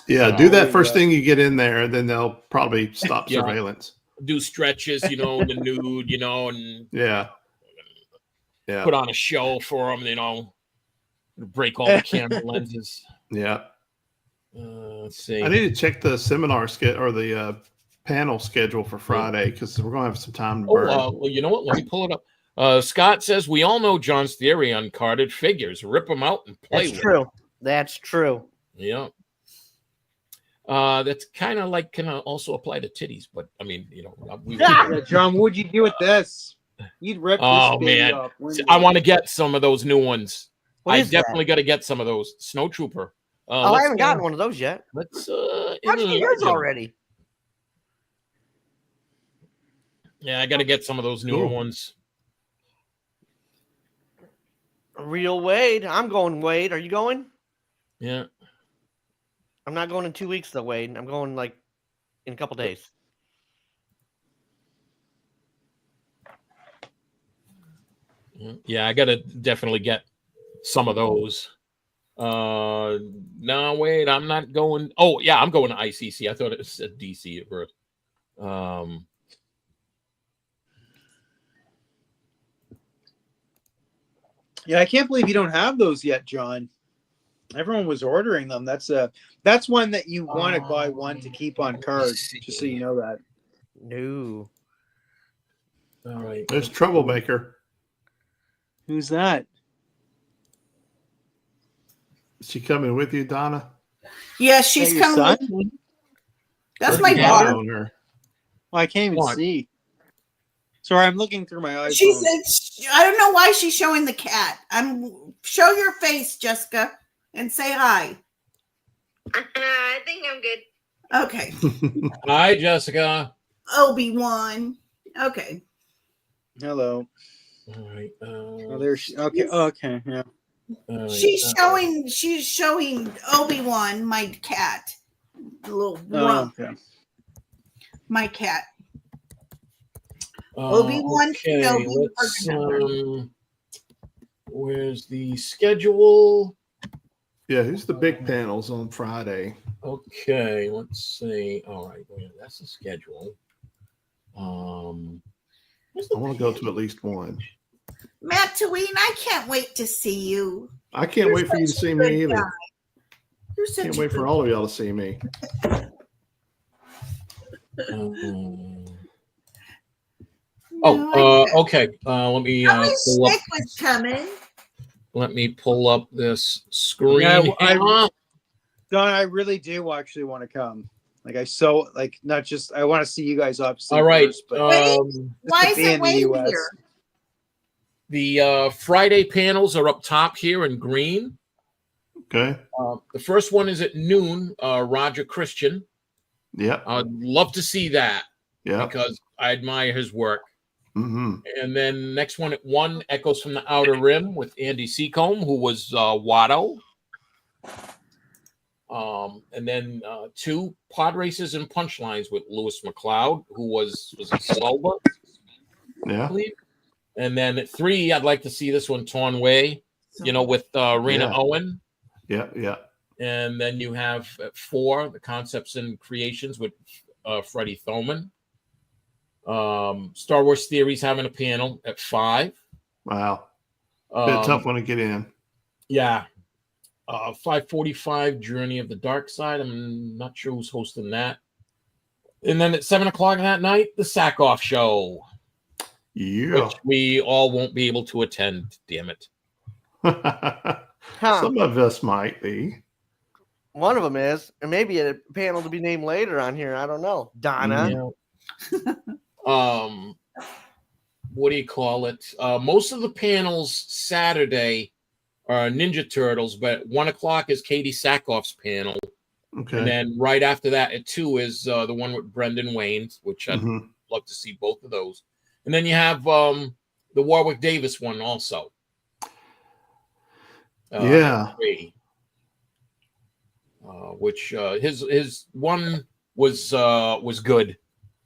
Yeah, Oh, do that yeah. first thing you get in there, and then they'll probably stop Yeah. surveillance. Do stretches, you know, in the nude, you know, and Yeah. Yeah. put on a show for them, you know, break all the camera lenses. Yeah. Let's see. I need to check the seminar or the panel schedule for Friday because we're going to have some time to burn. Well, you know what? Let me pull it up. Scott says we all know John's theory on carded figures. Rip them out and play That's with true. That's true. them. Yeah. That's kind of like can also apply to titties, but I mean, you know, Yeah, John, what would you do with this? You'd rip Oh, this baby man. up. wouldn't you? I want to get some of those new ones. What I is that? definitely got to get some of those. Snow Trooper. I haven't gotten one of those yet. Let's How'd you get yours enlarge 'em. already? Yeah, I got to get some of those newer Cool. ones. Real Wade. I'm going Wade. Are you going? Yeah. I'm not going in 2 weeks though, Wade. I'm going like in a couple days. Yeah, I got to definitely get some of those. No, wait, I'm not going. Oh, yeah, I'm going to ICC. I thought it said DC at first. Yeah, I can't believe you don't have those yet, John. Everyone was ordering them. That's one that you want to buy one to keep on cards, just so you know that. No. All right. There's Troublemaker. Who's that? Is she coming with you, Donna? Yeah, she's Is that your coming son? with me. That's Or my do you daughter. own her? Well, I can't even What? see. Sorry, I'm looking through my iPhone. She said, I don't know why she's showing the cat. Show your face, Jessica, and say hi. I think I'm good. Okay. Hi, Jessica. Obi-Wan. Okay. Hello. All right. Oh, there she. Okay. Okay. Yeah. all right, She's showing Obi-Wan, my cat. The little rump, Okay. my cat. uh, Obi-Wan okay, Kenobi let's, where's the schedule? Yeah, who's the big panels on Friday? Okay, let's see. All right, well, that's the schedule. Where's I want to go to at least one. Matt Taween, I can't wait to see you. I can't You're wait for you to such a see good me either. guy. You're such Can't a wait good for all of y'all to see me. Okay. Let me I wish pull up. Nick was coming. Let me pull up this screen. Yeah, here. Don, I really do actually want to come. Like not just I want to see you guys obviously. All right. first, but Why to is be it in the waiting US. here? The Friday panels are up top here in green. Okay. The first one is at noon. Roger Christian. Yep. I'd love to see that Yep. because I admire his work. Mm-hmm. And then next one at 1, Echoes from the Outer Rim with Andy Seacombe, who was Watto. And then 2, Pod Races and Punchlines with Lewis McLeod, who was it Slova? I Yeah. believe. And then at 3, I'd like to see this one, Torn Way, with Rena Owen. Yeah. Yeah. And then you have at 4, the Concepts and Creations with Freddie Thoman. Star Wars Theories having a panel at 5. Wow. Been a tough one to get in. Yeah. 5:45, Journey of the Dark Side. I'm not sure who's hosting that. And then at 7 o'clock that night, the Sack-Off Show. Yeah. Which we all won't be able to attend, damn it. Huh. Some of us might be. One of them is, and maybe a panel to be named later on here. I don't know. Donna. What do you call it? Most of the panels Saturday are Ninja Turtles, but at 1 o'clock is Katie Sackhoff's panel. Okay. And then right after that at 2 is the one with Brendan Wayne, which I'd love to see both of those. And then you have the Warwick Davis one also. Yeah. Which his one was good.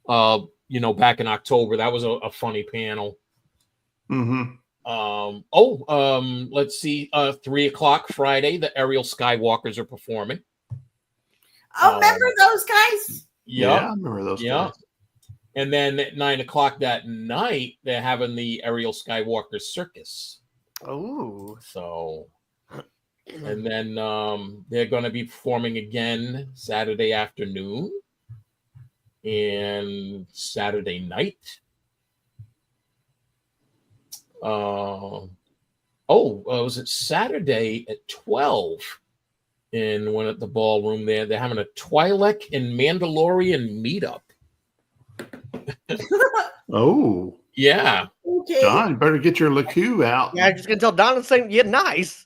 Back in October, that was a funny panel. Let's see. 3 o'clock Friday, the Aerial Skywalkers are performing. Oh, remember those guys? Yeah, I remember those guys. And then at 9 o'clock that night, they're having the Aerial Skywalker Circus. Oh, so. And then they're going to be performing again Saturday afternoon and Saturday night. Was it Saturday at 12? And when at the ballroom there, they're having a Twi'lek and Mandalorian meetup. Oh. Yeah. Okay. John, better get your LeCue out. Yeah, I'm just gonna tell Donna saying, "Yeah, nice."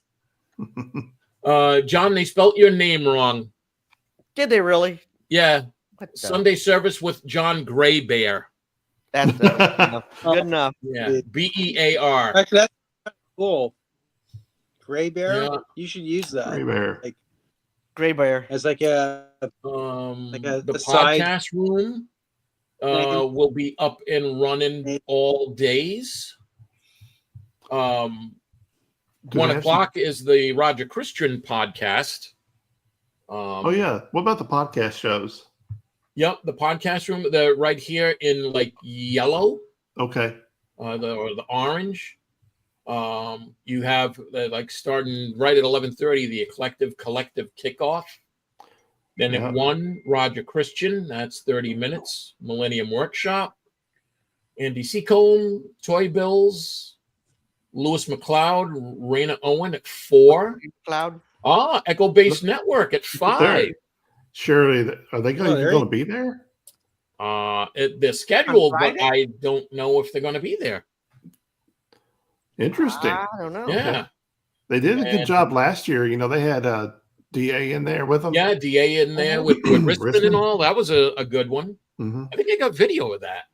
John, they spelt your name wrong. Did they really? Yeah. Sunday service with John Gray Bear. That's good enough. Good enough. Yeah. Bear. Actually, that's cool. Gray Bear? Yeah. You should use that. Gray Bear. Like, Gray Bear. as like a The side- podcast room will be up and running all days. 1 o'clock is the Roger Christian podcast. Oh yeah. What about the podcast shows? Yep, the podcast room. They're right here in like yellow. Okay. Or the orange. You have like starting right at 11:30 the collective kickoff. Then at 1, Roger Christian. That's 30 minutes. Millennium Workshop. Andy Seacombe, Toy Bills. Lewis McLeod, Raina Owen at 4. Cloud. Echo Base Network at 5. Surely, are they going to be there? They're scheduled, but I don't know if they're going to be there. Interesting. I don't know. Yeah. They did a good job last year. They had a DA in there with them. Yeah, DA in there with Risman and all. That was a good one. Mm-hmm. I think I got video of that.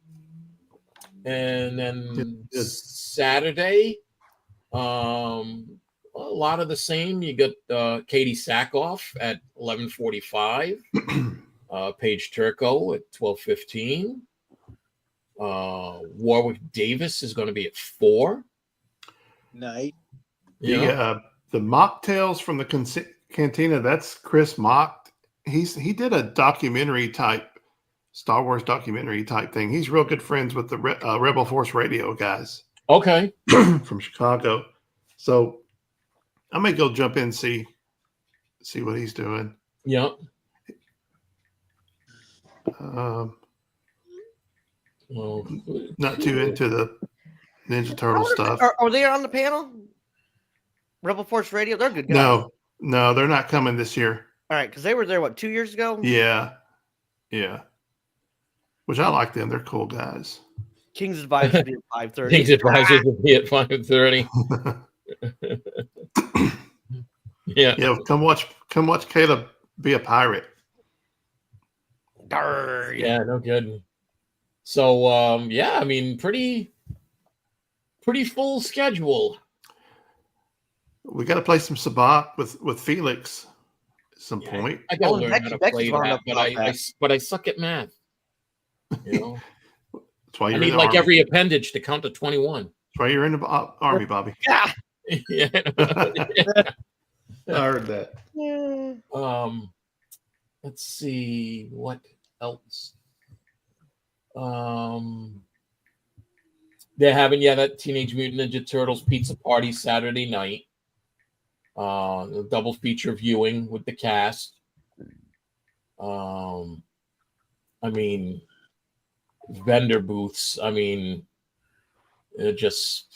And then Saturday, a lot of the same. You got Katie Sackhoff at 11:45. Paige Turco at 12:15. Warwick Davis is going to be at 4. night. Yeah. The mocktails from the cantina. That's Chris Mock. He did a documentary type, Star Wars documentary type thing. He's real good friends with the Rebel Force Radio guys. Okay. From Chicago. So I may go jump in and see what he's doing. Yeah. Not too into the Ninja Turtle stuff. Are they on the panel? Rebel Force Radio? They're good guys. No, they're not coming this year. All right, because they were there, 2 years ago? Yeah. Which I like them. They're cool guys. King's Advisors will be at 5:30. King's Advisors will be at 5:30. Yeah. Yeah, come watch Caleb be a pirate. Yeah, no good. So yeah, I mean pretty full schedule. We got to play some sabacc with Felix at some Yeah, point. I gotta Oh, and learn how to Becky's play wound that, up but about that. I suck at math. You know, That's why I you're in need the like army. every appendage to count to 21. That's why you're in the army, Bobby. Yeah. Yeah. I heard that. Let's see what else. They're having that Teenage Mutant Ninja Turtles pizza party Saturday night. A double feature viewing with the cast. I mean, vendor booths. I mean, just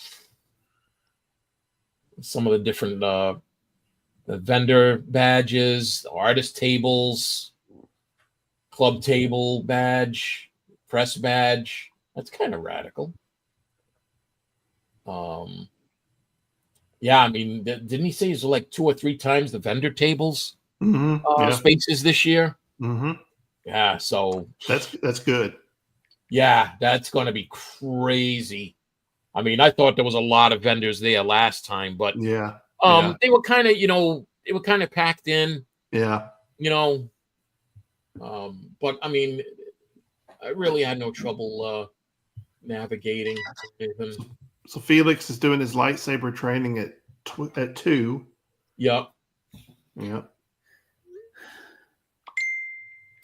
some of the different the vendor badges, the artist tables, club table badge, press badge. That's kind of radical. Yeah, I mean, didn't he say it's like 2 or 3 times the vendor tables spaces this year? Mm-hmm. Yeah, so that's good. Yeah, that's going to be crazy. I mean, I thought there was a lot of vendors there last time, but Yeah. they were kind of packed in. Yeah. But I mean, I really had no trouble navigating. So Felix is doing his lightsaber training at 2. Yep. Yeah.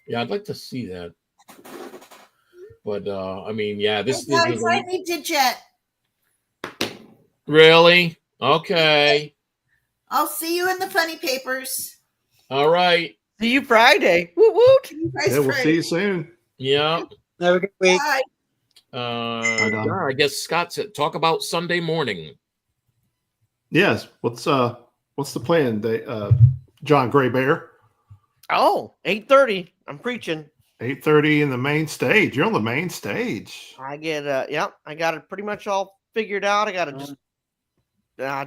Yeah, I'd like to see that. But I mean, yeah, this Guys, I need to jet. Really? Okay. I'll see you in the funny papers. All right. See you Friday. Woot woot. You guys Yeah, we'll Friday. see you soon. Yeah. Have a good week. Bye. Yeah, I guess Scott said talk about Sunday morning. Yes. What's the plan? John Gray Bear. Oh, 8:30. I'm preaching. 8:30 in the main stage. You're on the main stage. I get I got it pretty much all figured out. I got to just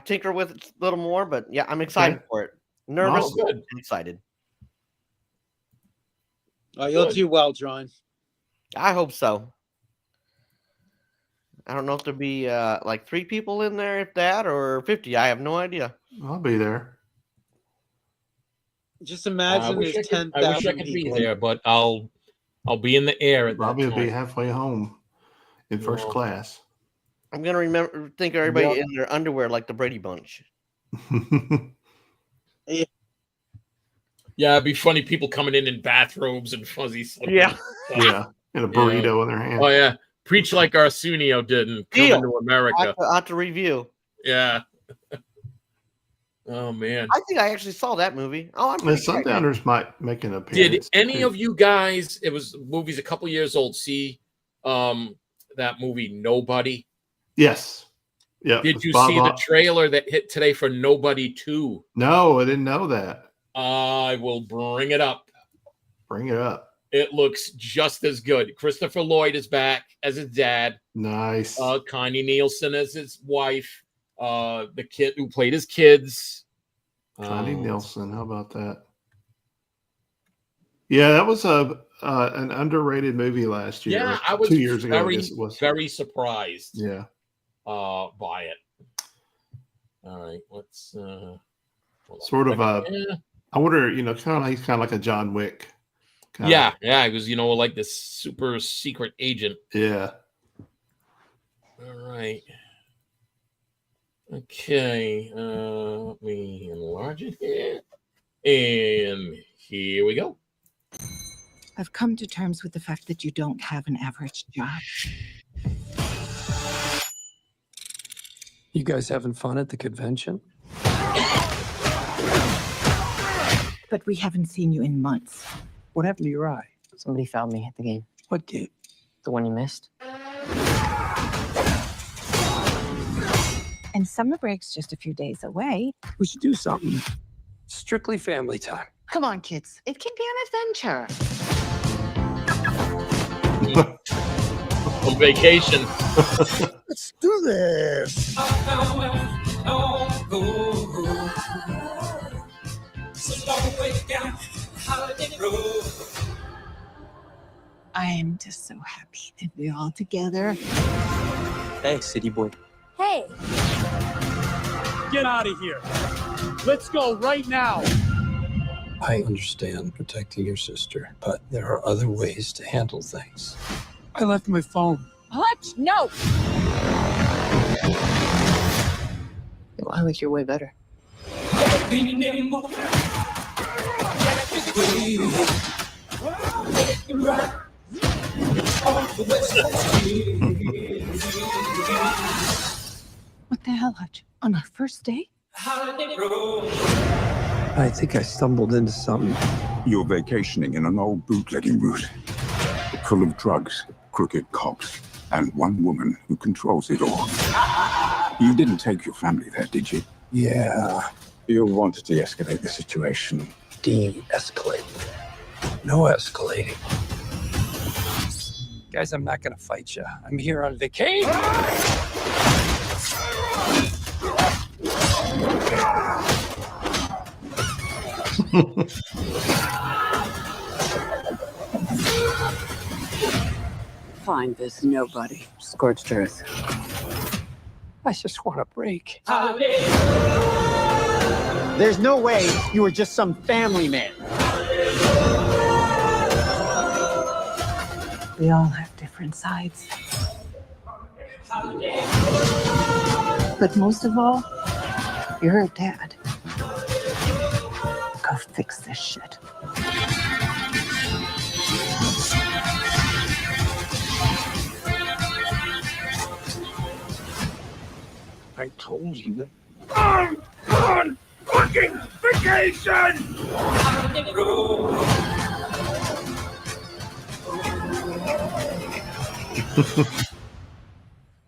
tinker with it a little more, but yeah, I'm excited for it. Nervous, Oh, good. and excited. Oh, you'll do well, John. I hope so. I don't know if there'll be like 3 people in there, if that, or 50. I have no idea. I'll be there. Just imagine there's 10,000 I wish I could be there, but I'll be in the air at Bobby that will time. be halfway home in first class. I'm gonna think of everybody in their underwear like the Brady Bunch. Yeah, it'd be funny people coming in bathrobes and fuzzy stuff. Yeah. Yeah, and a burrito in their hand. Oh yeah, preach like Arsenio did and come Deal. into America. I have to review. Yeah. Oh man. I think I actually saw that movie. Oh, I'm The pretty excited. Sundowners might make an appearance. Did any of you guys? It was movie's a couple years old. See, that movie Nobody. Yes. Yeah. Did you see the trailer that hit today for Nobody 2? No, I didn't know that. I will bring it up. Bring it up. It looks just as good. Christopher Lloyd is back as his dad. Nice. Connie Nielsen as his wife. The kid who played his kids. Connie Nielsen. How about that? Yeah, that was an underrated movie last year. Yeah, I was 2 years ago. I guess it was. very surprised. Yeah. By it. All right, let's Sort of I wonder, he's kind of like a John Wick. Yeah, he was, like this super secret agent. Yeah. All right. Okay. Let me enlarge it here. And here we go. I've come to terms with the fact that you don't have an average job. You guys having fun at the convention? But we haven't seen you in months. What happened to your eye? Somebody found me at the game. What did? The one you missed. And summer break's just a few days away. We should do something. Strictly family time. Come on, kids. It can be an adventure. On vacation. Let's do this. I am just so happy to be all together. Hey, city boy. Hey, Get out of here. Let's go right now. I understand protecting your sister, but there are other ways to handle things. I left my phone. what? No. Well, I like your way better. What the hell, Hutch? On our first date? I think I stumbled into something. You're vacationing in an old bootlegging route, full of drugs, crooked cops, and one woman who controls it all. You didn't take your family there, did you? Yeah, You'll want to de-escalate the situation. de-escalate. No escalating. Guys, I'm not gonna fight you. I'm here on vacation. Find this nobody. Scorched earth. I just want a break. There's no way you were just some family man. We all have different sides. But most of all, you're a dad. Go fix this shit. I told you that. I'm on fucking vacation!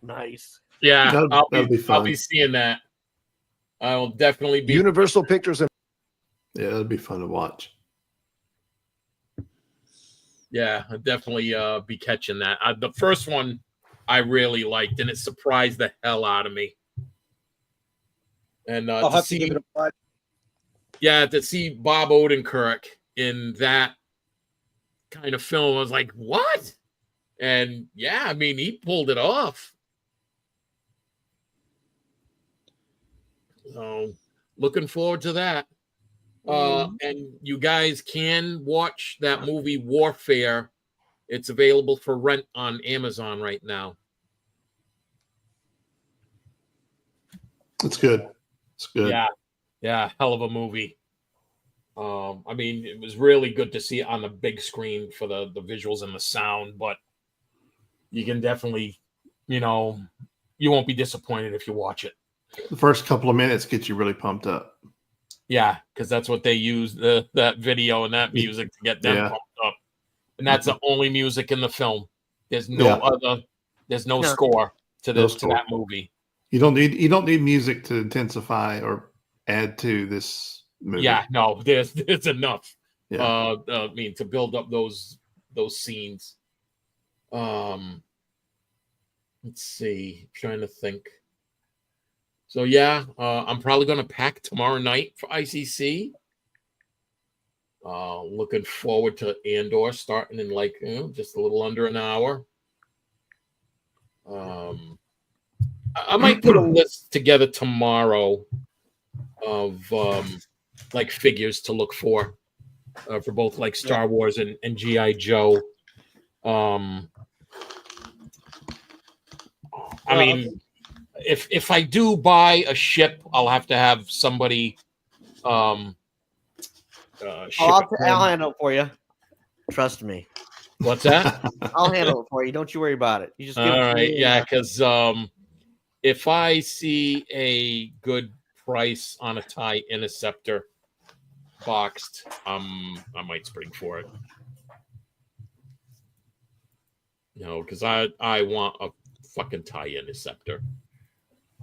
Nice. Yeah, That'd be fun. I'll be seeing that. I will definitely be. Universal Pictures and Yeah, that'd be fun to watch. Yeah, I'll definitely be catching that. The first one I really liked, and it surprised the hell out of me. And I'll to have to give it a watch. yeah, to see Bob Odenkirk in that kind of film, I was like, what? And yeah, I mean, he pulled it off. So looking forward to that. And you guys can watch that movie Warfare. It's available for rent on Amazon right now. It's good. It's good. Yeah, hell of a movie. I mean, it was really good to see it on the big screen for the visuals and the sound, but you can definitely, you won't be disappointed if you watch it. The first couple of minutes get you really pumped up. Yeah, because that's what they use that video and that music to get them pumped up, and that's the only music in the film. There's no other. There's no score to this to that movie. You don't need music to intensify or add to this movie. Yeah, no, there's enough. Yeah. I mean, to build up those scenes. Let's see. I'm trying to think. So yeah, I'm probably going to pack tomorrow night for ICC. Looking forward to Andor starting in like just a little under an hour. I might put a list together tomorrow of like figures to look for both like Star Wars and GI Joe. I mean, if I do buy a ship, I'll have to have somebody ship I'll handle it for you. Trust me. What's that? I'll handle it for you. Don't you worry about it. You just give All it to right, me. yeah, because if I see a good price on a TIE Interceptor boxed, I might spring for it. Because I want a fucking TIE Interceptor.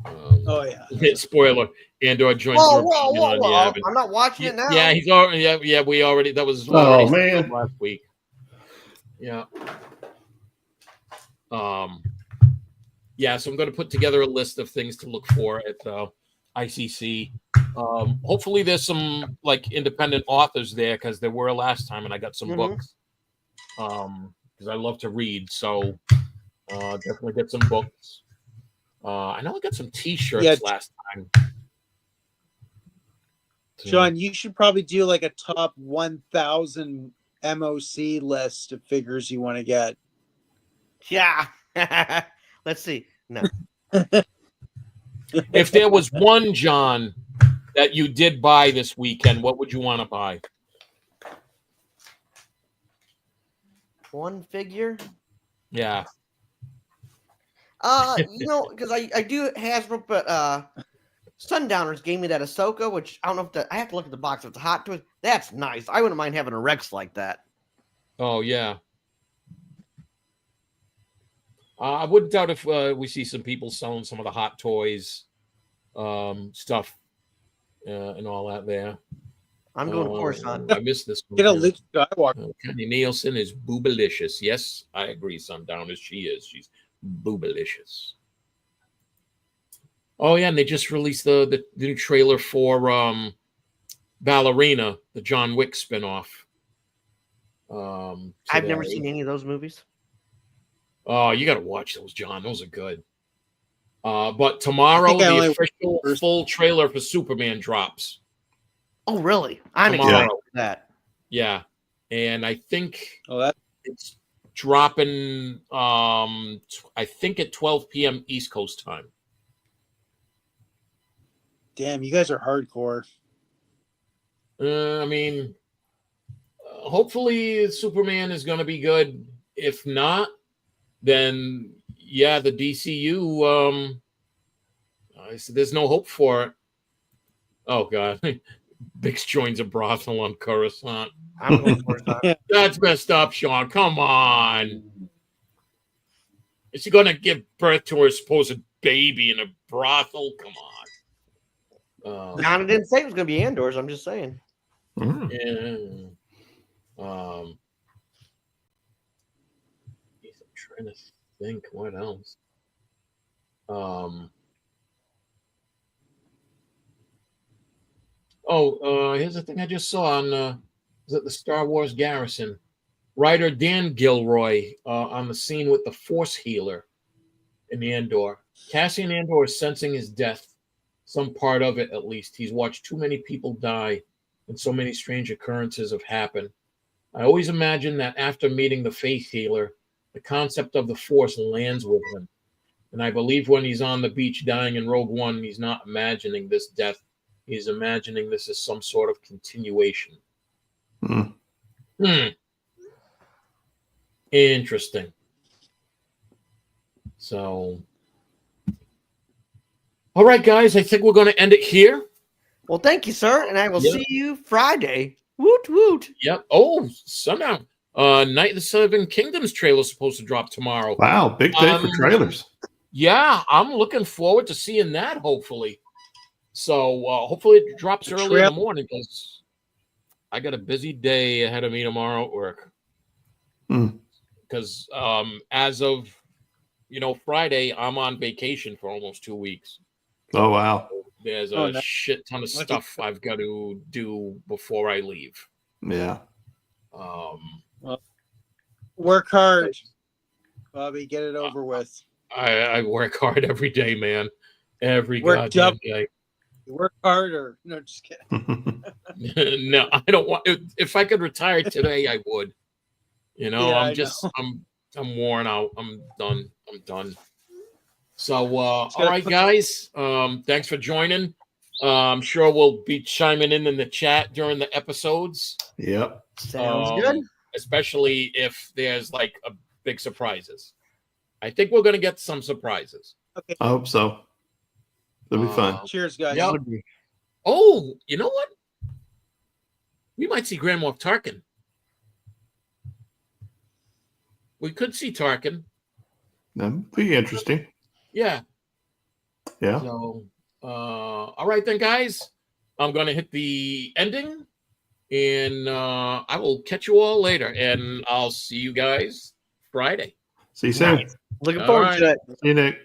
Oh yeah. Spoiler: Andor joins. Whoa. I'm not watching it now. Yeah, he's already. Yeah, we already. That was. Oh man. Last week. Yeah. Yeah, so I'm going to put together a list of things to look for at ICC. Hopefully there's some like independent authors there, because there were last time, and I got some books. Because I love to read, so definitely get some books. I know I got some T-shirts last time. John, you should probably do like a top 1,000 MOC list of figures you want to get. Yeah. Let's see. No. If there was one, John, that you did buy this weekend, what would you want to buy? One figure? Yeah. Because I do Hasbro, but Sundowners gave me that Ahsoka, which I don't know if I have to look at the box. If it's a hot twist, that's nice. I wouldn't mind having a Rex like that. Oh yeah. I wouldn't doubt if we see some people selling some of the Hot Toys stuff and all that there. I'm going Coruscant. I missed this one. Get a Luke Skywalker. Kenny Nielsen is boobalicious. Yes, I agree, Sundowners. She is. She's boobalicious. Oh yeah, and they just released the new trailer for Ballerina, the John Wick spinoff. I've never seen any of those movies. Oh, you got to watch those, John. Those are good. But tomorrow, the official full trailer for Superman drops. Oh, really? I'm excited for that. Yeah, and I think that it's dropping. I think at 12 p.m. East Coast time. Damn, you guys are hardcore. I mean, hopefully Superman is going to be good. If not, then yeah, the DCU. There's no hope for it. Oh God, Bix joins a brothel on Coruscant. I'm going Coruscant. That's messed up, Sean. Come on. Is he going to give birth to her supposed baby in a brothel? Come on. I didn't say it was going to be Andor's. I'm just saying. Yeah. I'm trying to think what else. Here's the thing I just saw on is it the Star Wars Garrison? Writer Dan Gilroy on the scene with the Force Healer in Andor. Cassian Andor is sensing his death. Some part of it, at least. He's watched too many people die, and so many strange occurrences have happened. I always imagine that after meeting the Faith Healer, the concept of the Force lands with him. And I believe when he's on the beach dying in Rogue One, he's not imagining this death. He's imagining this as some sort of continuation. Interesting. So, all right, guys, I think we're going to end it here. Well, thank you, sir, and I will see you Friday. Woot woot. Yep. Oh, sundown. Night of the Seven Kingdoms trailer is supposed to drop tomorrow. Wow, big day for trailers. Yeah, I'm looking forward to seeing that, hopefully. So hopefully it drops early in the morning, because I got a busy day ahead of me tomorrow at work. Because as of Friday, I'm on vacation for almost 2 weeks. Oh wow! There's a shit ton of stuff I've got to do before I leave. Yeah. Work hard, Bobby. Get it over with. I work hard every day, man. Every goddamn day. You work harder. No, just kidding. No, I don't want. If I could retire today, I would. I'm worn out. I'm done. So, all right, guys. Thanks for joining. I'm sure we'll be chiming in the chat during the episodes. Yep. Sounds good. Especially if there's like a big surprises. I think we're going to get some surprises. Okay. I hope so. It'll be fun. Cheers, guys. Yep. Oh, you know what? We might see Grand Moff Tarkin. We could see Tarkin. That'd be interesting. Yeah. Yeah. So, all right then, guys. I'm going to hit the ending, and I will catch you all later, and I'll see you guys Friday. See you soon. Nice. Looking forward to it. See you, Nick.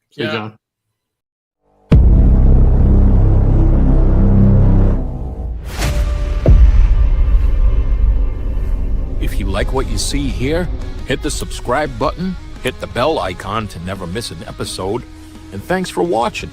See you, Yeah. John. like what you see here? Hit the subscribe button, hit the bell icon to never miss an episode, and thanks for watching.